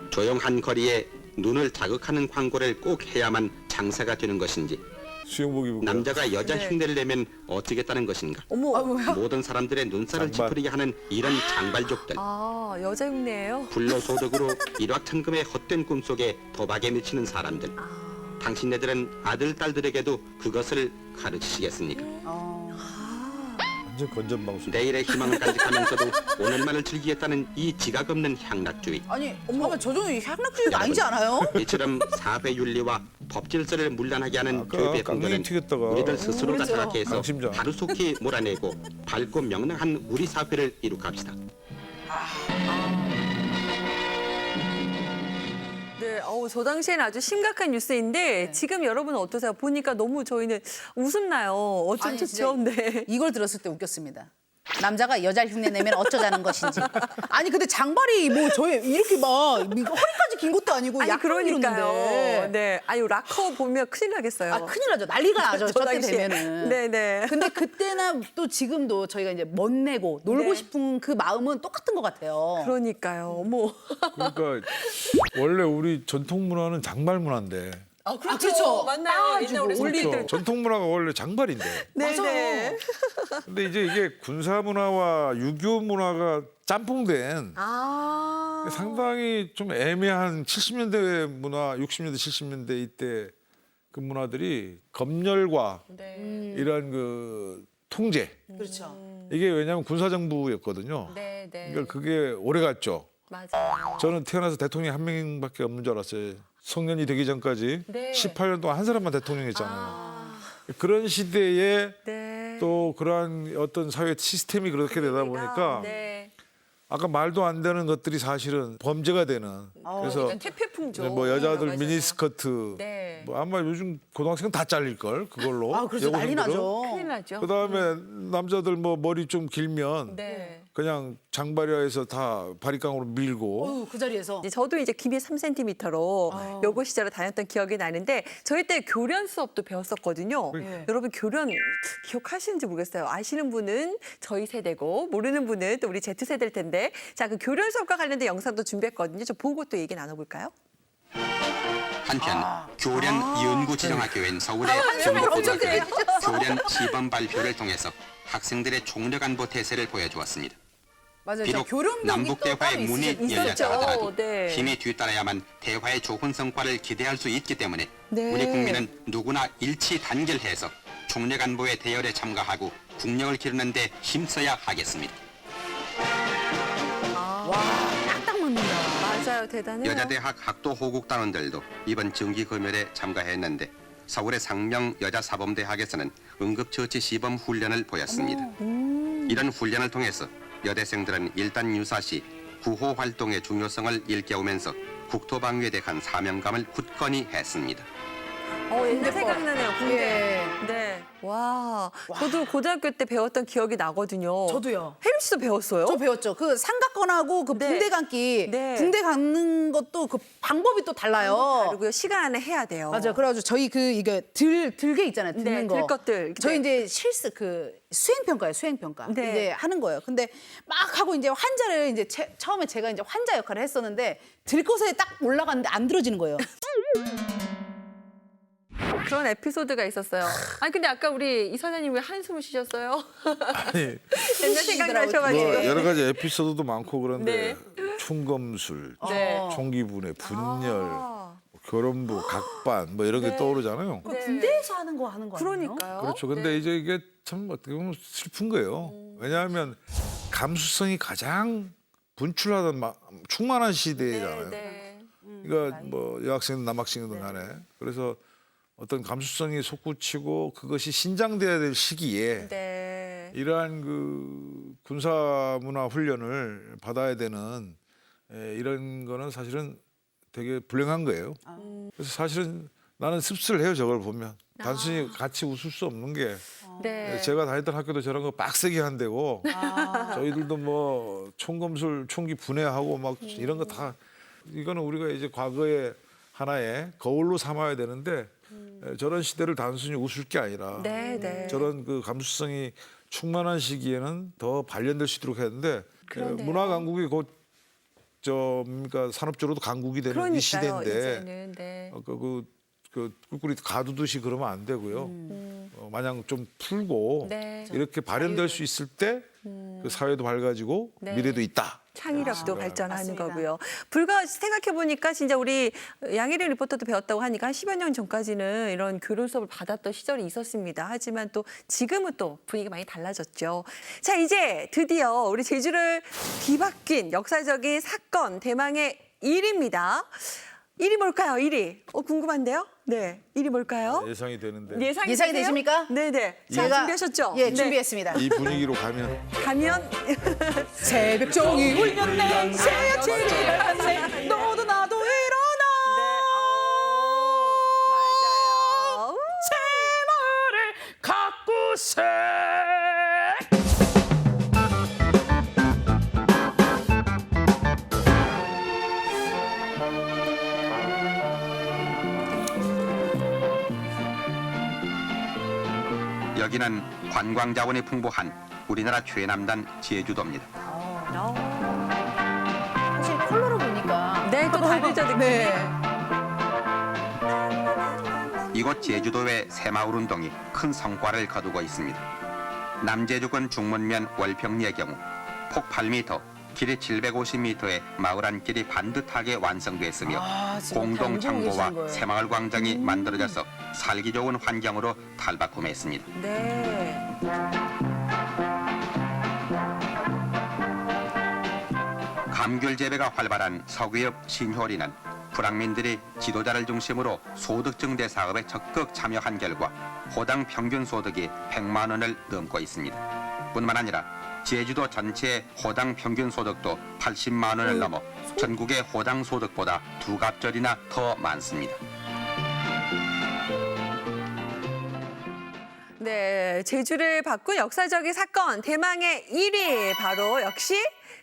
[SPEAKER 3] 조용한 거리에 눈을 자극하는 광고를 꼭 해야만 장사가 되는 것인지,
[SPEAKER 4] 수영복 입고
[SPEAKER 3] 남자가 여자 흉내를 내면 어쩌겠다는 것인가,
[SPEAKER 1] 어머.
[SPEAKER 3] 모든 사람들의 눈살을
[SPEAKER 4] 장발.
[SPEAKER 3] 찌푸리게 하는 이런 장발족들,
[SPEAKER 1] 아, 여자 흉내예요?
[SPEAKER 3] 불로소득으로 일확천금의 헛된 꿈속에 도박에 미치는 사람들, 당신네들은 아들, 딸들에게도 그것을 가르치시겠습니까?
[SPEAKER 4] 완전 건전방수.
[SPEAKER 3] 내일의 희망을 간직하면서도 오늘만을 즐기겠다는 이 지각 없는 향락주의.
[SPEAKER 2] 아니, 잠깐만 저 정도 향락주의가 아니지 않아요?
[SPEAKER 3] 이처럼 사회윤리와 법질서를 문란하게 하는
[SPEAKER 4] 아까
[SPEAKER 3] 교배풍조는
[SPEAKER 4] 깡통이 튀겼다가
[SPEAKER 3] 우리들 스스로가
[SPEAKER 2] 그렇죠.
[SPEAKER 3] 자각해서
[SPEAKER 4] 강심장.
[SPEAKER 3] 하루속히 몰아내고 밝고 명랑한 우리 사회를 이룩합시다.
[SPEAKER 1] 네, 저 당시에는 아주 심각한 뉴스인데 지금 여러분은 어떠세요? 보니까 너무 저희는 웃음 나요. 어쩜
[SPEAKER 2] 아니,
[SPEAKER 1] 좋죠?
[SPEAKER 2] 진짜
[SPEAKER 1] 네.
[SPEAKER 2] 이걸 들었을 때 웃겼습니다. 남자가 여자 흉내 내면 어쩌자는 것인지. 아니 근데 장발이 뭐 저희 이렇게 막 허리까지 긴 것도 아니고
[SPEAKER 1] 아니,
[SPEAKER 2] 약간
[SPEAKER 1] 그러니까요.
[SPEAKER 2] 길었는데.
[SPEAKER 1] 네. 아니, 락커 보면 큰일 나겠어요.
[SPEAKER 2] 아 큰일 나죠. 난리가 나죠.
[SPEAKER 1] 저
[SPEAKER 2] 저때
[SPEAKER 1] 당시에.
[SPEAKER 2] 되면은.
[SPEAKER 1] 네네.
[SPEAKER 2] 근데 그때나 또 지금도 저희가 이제 멋내고 놀고
[SPEAKER 1] 네.
[SPEAKER 2] 싶은 그 마음은 똑같은 것 같아요.
[SPEAKER 1] 그러니까요. 어머.
[SPEAKER 4] 그러니까 원래 우리 전통 문화는 장발 문화인데.
[SPEAKER 1] 아,
[SPEAKER 2] 그렇죠.
[SPEAKER 1] 맞나요?
[SPEAKER 2] 따가지고.
[SPEAKER 1] 옛날 우리
[SPEAKER 2] 올리들.
[SPEAKER 1] 선배들.
[SPEAKER 4] 전통 문화가 원래 장발인데.
[SPEAKER 1] 네네.
[SPEAKER 4] 근데 이제 이게 군사 문화와 유교 문화가 짬뽕된
[SPEAKER 1] 아.
[SPEAKER 4] 상당히 좀 애매한 70년대 문화, 60년대, 70년대 이때 그 문화들이 검열과
[SPEAKER 1] 네.
[SPEAKER 4] 이런 그 통제
[SPEAKER 2] 그렇죠.
[SPEAKER 4] 이게 왜냐하면 군사정부였거든요.
[SPEAKER 1] 네, 네.
[SPEAKER 4] 그러니까 그게 오래 갔죠.
[SPEAKER 1] 맞아요.
[SPEAKER 4] 저는 태어나서 대통령이 한 명밖에 없는 줄 알았어요. 성년이 되기 전까지
[SPEAKER 1] 네.
[SPEAKER 4] 18년 동안 한 사람만 대통령이었잖아요. 그런 시대에
[SPEAKER 1] 네.
[SPEAKER 4] 또 그러한 어떤 사회 시스템이 그렇게 되다 보니까
[SPEAKER 1] 네.
[SPEAKER 4] 아까 말도 안 되는 것들이 사실은 범죄가 되는. 그래서
[SPEAKER 1] 그러니까 태폐풍조.
[SPEAKER 4] 뭐 여자들
[SPEAKER 1] 맞아요.
[SPEAKER 4] 미니스커트
[SPEAKER 1] 네.
[SPEAKER 4] 뭐 아마 요즘 고등학생은 다 잘릴 걸 그걸로.
[SPEAKER 2] 아 그렇죠. 난리 나죠.
[SPEAKER 1] 큰일 나죠.
[SPEAKER 4] 그다음에 남자들 뭐 머리 좀 길면
[SPEAKER 1] 네.
[SPEAKER 4] 그냥 장발야에서 다 바리깡으로 밀고
[SPEAKER 2] 그 자리에서
[SPEAKER 1] 저도 이제 김이 3cm로 요고 시절에 다녔던 기억이 나는데 저희 때 교련 수업도 배웠었거든요. 여러분 교련 기억하시는지 모르겠어요. 아시는 분은 저희 세대고 모르는 분은 또 우리 Z세대일 텐데 자, 그 교련 수업과 관련된 영상도 준비했거든요. 저 보고 또 얘기 나눠볼까요?
[SPEAKER 7] 한편 교련 연구지정학교인 서울의 중국고등학교는 교련 시범 발표를 통해서 학생들의 총력 안보 태세를 보여주었습니다.
[SPEAKER 2] 맞아요.
[SPEAKER 7] 비록
[SPEAKER 2] 교련병이
[SPEAKER 7] 남북
[SPEAKER 2] 또 따로
[SPEAKER 7] 대화의 문이
[SPEAKER 2] 있었죠.
[SPEAKER 7] 열렸다 하더라도
[SPEAKER 1] 네.
[SPEAKER 7] 힘에 뒤따라야만 대화의 좋은 성과를 기대할 수 있기 때문에
[SPEAKER 1] 네.
[SPEAKER 7] 우리 국민은 누구나 일치 단결해서 총력 안보의 대열에 참가하고 국력을 기르는 데 힘써야 하겠습니다.
[SPEAKER 2] 딱 맞는다.
[SPEAKER 1] 맞아요. 대단해요.
[SPEAKER 7] 여자대학 학도 호국단원들도 이번 정기검열에 참가했는데 서울의 상명 여자사범대학에서는 응급처치 시범 훈련을 보였습니다. 이런 훈련을 통해서 여대생들은 일단 유사시 구호 활동의 중요성을 일깨우면서 국토방위에 대한 사명감을 굳건히 했습니다.
[SPEAKER 1] 옛날 생각나네요. 군대.
[SPEAKER 2] 예.
[SPEAKER 1] 네. 와. 저도 고등학교 때 배웠던 기억이 나거든요.
[SPEAKER 2] 저도요.
[SPEAKER 1] 혜림 씨도 배웠어요?
[SPEAKER 2] 저 배웠죠. 그 삼각건하고 그
[SPEAKER 1] 네.
[SPEAKER 2] 붕대 감기,
[SPEAKER 1] 네.
[SPEAKER 2] 붕대 감는 것도 그 방법이 또 달라요.
[SPEAKER 1] 그리고요, 시간 안에 해야 돼요.
[SPEAKER 2] 맞아요. 그래가지고 저희 그 이게 들게 있잖아요. 듣는
[SPEAKER 1] 네,
[SPEAKER 2] 거.
[SPEAKER 1] 들 것들.
[SPEAKER 2] 저희
[SPEAKER 1] 네.
[SPEAKER 2] 이제 실습 그 수행평가예요. 수행평가.
[SPEAKER 1] 네.
[SPEAKER 2] 이제 하는 거예요. 근데 막 하고 이제 환자를 이제 처음에 제가 이제 환자 역할을 했었는데 들 것에 딱 올라갔는데 안 들어지는 거예요.
[SPEAKER 1] 그런 에피소드가 있었어요. 아니 근데 아까 우리 이 선생님 왜 한숨을 쉬셨어요?
[SPEAKER 4] 아니,
[SPEAKER 1] 옛날 생각나셔가지고.
[SPEAKER 4] 뭐 여러 가지 에피소드도 많고 그런데
[SPEAKER 1] 네.
[SPEAKER 4] 충검술,
[SPEAKER 1] 네.
[SPEAKER 4] 총기분해, 분열, 결혼부, 각반 뭐 이런 게 떠오르잖아요.
[SPEAKER 2] 그 군대에서 하는 거 아니에요?
[SPEAKER 1] 그러니까요.
[SPEAKER 4] 그렇죠. 근데 이제 이게 참 어떻게 보면 슬픈 거예요. 왜냐하면 감수성이 가장 분출하던 충만한 시대잖아요.
[SPEAKER 1] 네.
[SPEAKER 4] 그러니까 뭐 여학생이든 남학생이든 간에 그래서 어떤 감수성이 솟구치고 그것이 신장돼야 될 시기에
[SPEAKER 1] 네.
[SPEAKER 4] 이러한 그 군사 문화 훈련을 받아야 되는 이런 거는 사실은 되게 불행한 거예요. 그래서 사실은 나는 씁쓸해요. 저걸 보면 단순히 같이 웃을 수 없는 게
[SPEAKER 1] 네.
[SPEAKER 4] 제가 다녔던 학교도 저런 거 빡세게 한대고 저희들도 뭐 총검술 총기 분해하고 막 이런 거 다 이거는 우리가 이제 과거의 하나의 거울로 삼아야 되는데 저런 시대를 단순히 웃을 게 아니라
[SPEAKER 1] 네, 네.
[SPEAKER 4] 저런 그 감수성이 충만한 시기에는 더 발현될 수 있도록 해야 되는데
[SPEAKER 1] 그러네요.
[SPEAKER 4] 문화 강국이 곧 그러니까 산업적으로도 강국이 되는
[SPEAKER 1] 그러니까요.
[SPEAKER 4] 이 시대인데
[SPEAKER 1] 이제는 네.
[SPEAKER 4] 그 꿀꿀이 가두듯이 그러면 안 되고요. 마냥 좀 풀고
[SPEAKER 1] 네.
[SPEAKER 4] 이렇게 발현될 수 있을 때 그 사회도 밝아지고
[SPEAKER 1] 네.
[SPEAKER 4] 미래도 있다.
[SPEAKER 1] 창의력도 발전하는
[SPEAKER 2] 맞습니다.
[SPEAKER 1] 거고요. 불과 생각해보니까 진짜 우리 양혜린 리포터도 배웠다고 하니까 한 10여 년 전까지는 이런 교련 수업을 받았던 시절이 있었습니다. 하지만 또 지금은 또 분위기가 많이 달라졌죠. 자, 이제 드디어 우리 제주를 뒤바뀐 역사적인 사건 대망의 1위입니다. 1위 뭘까요? 1위. 궁금한데요? 네. 1위 뭘까요?
[SPEAKER 4] 예상이 되는데
[SPEAKER 1] 예상이
[SPEAKER 2] 예상이
[SPEAKER 1] 되세요?
[SPEAKER 2] 되십니까?
[SPEAKER 1] 네네. 자,
[SPEAKER 2] 제가-
[SPEAKER 1] 준비하셨죠?
[SPEAKER 2] 예,
[SPEAKER 1] 네.
[SPEAKER 2] 준비했습니다.
[SPEAKER 4] 이 분위기로 가면
[SPEAKER 1] 가면
[SPEAKER 2] 새벽 종이 울렸네. 새아침이 밝았네. 너도 나도 일어나.
[SPEAKER 1] 맞아요.
[SPEAKER 2] 새 마을을 가꾸세.
[SPEAKER 7] 여기는 관광 자원이 풍부한 우리나라 최남단 제주도입니다.
[SPEAKER 2] 사실 컬러를 보니까
[SPEAKER 1] 네, 또 다르죠, 느낌이.
[SPEAKER 2] 네.
[SPEAKER 7] 이곳 제주도의 새마을 운동이 큰 성과를 거두고 있습니다. 남제주군 중문면 월평리의 경우 폭 8m, 길이 750m의 마을 안길이 반듯하게 완성됐으며
[SPEAKER 2] 지금
[SPEAKER 7] 공동
[SPEAKER 2] 다 운동을
[SPEAKER 7] 창고와
[SPEAKER 2] 계시는 거예요.
[SPEAKER 7] 새마을 광장이 만들어져서 살기 좋은 환경으로 탈바꿈했습니다.
[SPEAKER 1] 네.
[SPEAKER 7] 감귤 재배가 활발한 서구엽 신효리는 불황민들이 지도자를 중심으로 소득 증대 사업에 적극 참여한 결과 호당 평균 소득이 100만 원을 넘고 있습니다. 뿐만 아니라 제주도 전체의 호당 평균 소득도 80만 원을 넘어 전국의 호당 소득보다 2갑절이나 더 많습니다.
[SPEAKER 1] 네, 제주를 바꾼 역사적인 사건 대망의 1위 바로 역시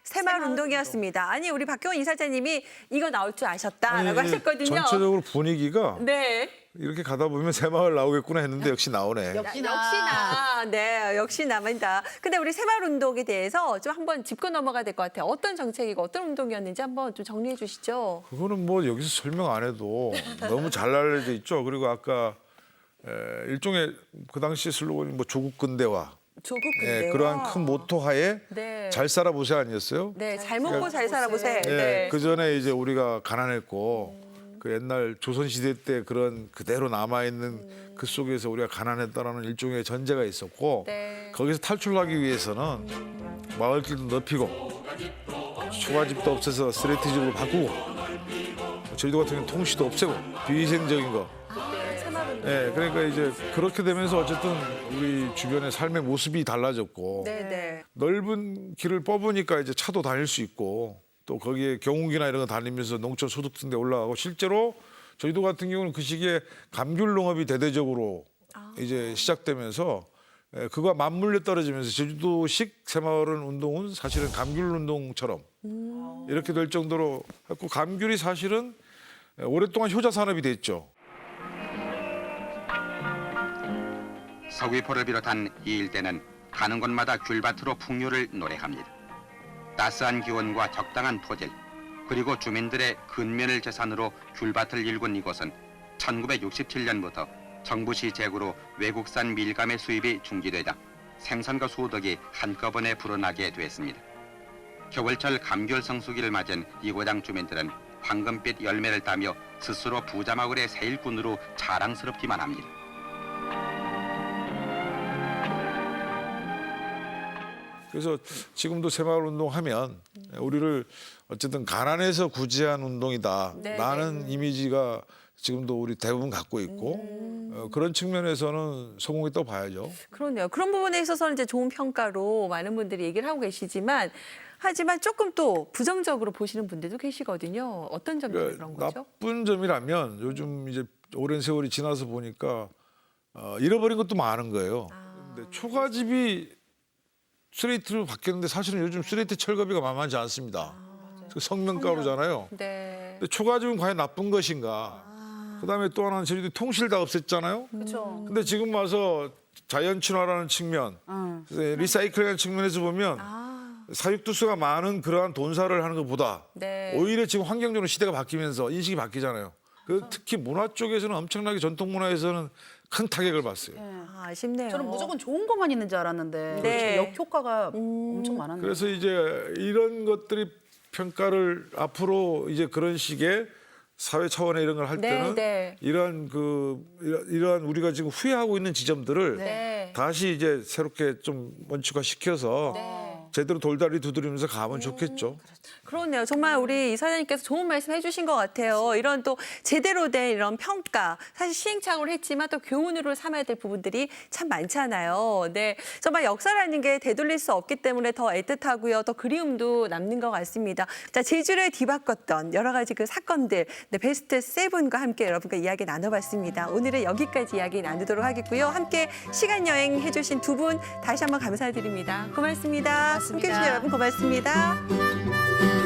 [SPEAKER 1] 새마을 운동이었습니다. 아니 우리 박경원 이사장님이 이거 나올 줄 아셨다라고
[SPEAKER 4] 아니,
[SPEAKER 1] 하셨거든요.
[SPEAKER 4] 전체적으로 분위기가
[SPEAKER 1] 네.
[SPEAKER 4] 이렇게 가다 보면 새마을 나오겠구나 했는데 역시 나오네.
[SPEAKER 1] 역시나. 네, 역시나입니다. 근데 우리 새마을 운동에 대해서 좀 한번 짚고 넘어가야 될 것 같아요. 어떤 정책이고 어떤 운동이었는지 한번 좀 정리해 주시죠.
[SPEAKER 4] 그거는 뭐 여기서 설명 안 해도 너무 잘 알려져 있죠. 그리고 아까 일종의 그 당시 슬로건이 뭐 조국 근대화,
[SPEAKER 1] 조국 근대화.
[SPEAKER 4] 그러한 큰 모토 하에
[SPEAKER 1] 네.
[SPEAKER 4] 잘 살아보세 아니었어요?
[SPEAKER 1] 네, 잘 먹고 잘 살아보세.
[SPEAKER 4] 예,
[SPEAKER 1] 네.
[SPEAKER 4] 그 전에 이제 우리가 가난했고 그 옛날 조선 시대 때 그런 그대로 남아 있는 그 속에서 우리가 가난했다라는 일종의 전제가 있었고
[SPEAKER 1] 네.
[SPEAKER 4] 거기서 탈출하기 위해서는 마을길도 넓히고 초가집도 없애서 쓰레기집으로 바꾸고 저희도 같은 경우는 통시도 없애고 비위생적인 거. 예, 그러니까 이제 그렇게 되면서 어쨌든 우리 주변의 삶의 모습이 달라졌고
[SPEAKER 1] 네, 네.
[SPEAKER 4] 넓은 길을 뽑으니까 이제 차도 다닐 수 있고 또 거기에 경운기나 이런 거 다니면서 농촌 소득 등대 올라가고 실제로 저희도 같은 경우는 그 시기에 감귤 농업이 대대적으로 이제 시작되면서 그거와 맞물려 떨어지면서 제주도식 새마을 운동은 사실은 감귤 운동처럼 이렇게 될 정도로 했고 감귤이 사실은 오랫동안 효자 산업이 됐죠.
[SPEAKER 7] 서귀포를 비롯한 이 일대는 가는 곳마다 귤밭으로 풍요를 노래합니다. 따스한 기온과 적당한 토질, 그리고 주민들의 근면을 재산으로 귤밭을 일군 이곳은 1967년부터 정부시 재구로 외국산 밀감의 수입이 중지되자 생산과 소득이 한꺼번에 불어나게 됐습니다. 겨울철 감귤 성수기를 맞은 이 고장 주민들은 황금빛 열매를 따며 스스로 부자마을의 새 일꾼으로 자랑스럽기만 합니다.
[SPEAKER 4] 그래서 지금도 새마을 운동하면 우리를 어쨌든 가난해서 구제한 운동이다.
[SPEAKER 1] 네,
[SPEAKER 4] 라는 이미지가 지금도 우리 대부분 갖고 있고 그런 측면에서는 성공했다고 봐야죠.
[SPEAKER 1] 그렇네요. 그런 부분에 있어서는 이제 좋은 평가로 많은 분들이 얘기를 하고 계시지만 하지만 조금 또 부정적으로 보시는 분들도 계시거든요. 어떤 점이 그런 거죠?
[SPEAKER 4] 나쁜 점이라면 요즘 이제 오랜 세월이 지나서 보니까 잃어버린 것도 많은 거예요. 근데 초가집이 스트레이트로 바뀌었는데 사실은 요즘 스트레이트 철거비가 만만치 않습니다. 그 성명가루잖아요.
[SPEAKER 1] 네.
[SPEAKER 4] 근데 초가집은 과연 나쁜 것인가? 그다음에 또 하나는 저희들이 통실 다 없앴잖아요.
[SPEAKER 2] 그렇죠.
[SPEAKER 4] 근데 지금 와서 자연 친화라는 측면, 리사이클이라는 측면에서 보면 사육두수가 많은 그러한 돈사를 하는 것보다
[SPEAKER 1] 네.
[SPEAKER 4] 오히려 지금 환경적으로 시대가 바뀌면서 인식이 바뀌잖아요. 그 특히 문화 쪽에서는 엄청나게 전통 문화에서는 큰 타격을 봤어요.
[SPEAKER 1] 아쉽네요.
[SPEAKER 2] 저는 무조건 좋은 것만 있는 줄 알았는데
[SPEAKER 1] 네.
[SPEAKER 2] 역효과가 엄청 많았네요.
[SPEAKER 4] 그래서 이제 이런 것들이 평가를 앞으로 이제 그런 식의 사회 차원의 이런 걸 할
[SPEAKER 1] 네,
[SPEAKER 4] 때는
[SPEAKER 1] 네.
[SPEAKER 4] 이러한 우리가 지금 후회하고 있는 지점들을
[SPEAKER 1] 네.
[SPEAKER 4] 다시 이제 새롭게 좀 원칙화 시켜서 제대로 돌다리 두드리면서 가면 좋겠죠.
[SPEAKER 1] 그렇네요. 정말 우리 이사장님께서 좋은 말씀 해주신 것 같아요. 이런 또 제대로 된 이런 평가, 사실 시행착오를 했지만 또 교훈으로 삼아야 될 부분들이 참 많잖아요. 네, 정말 역사라는 게 되돌릴 수 없기 때문에 더 애틋하고요. 더 그리움도 남는 것 같습니다. 자, 제주를 뒤바꿨던 여러 가지 그 사건들, 네, 베스트 7과 함께 여러분과 이야기 나눠봤습니다. 오늘은 여기까지 이야기 나누도록 하겠고요. 함께 시간 여행 해주신 두 분 다시 한번 감사드립니다. 고맙습니다. 함께해 주신 여러분 고맙습니다.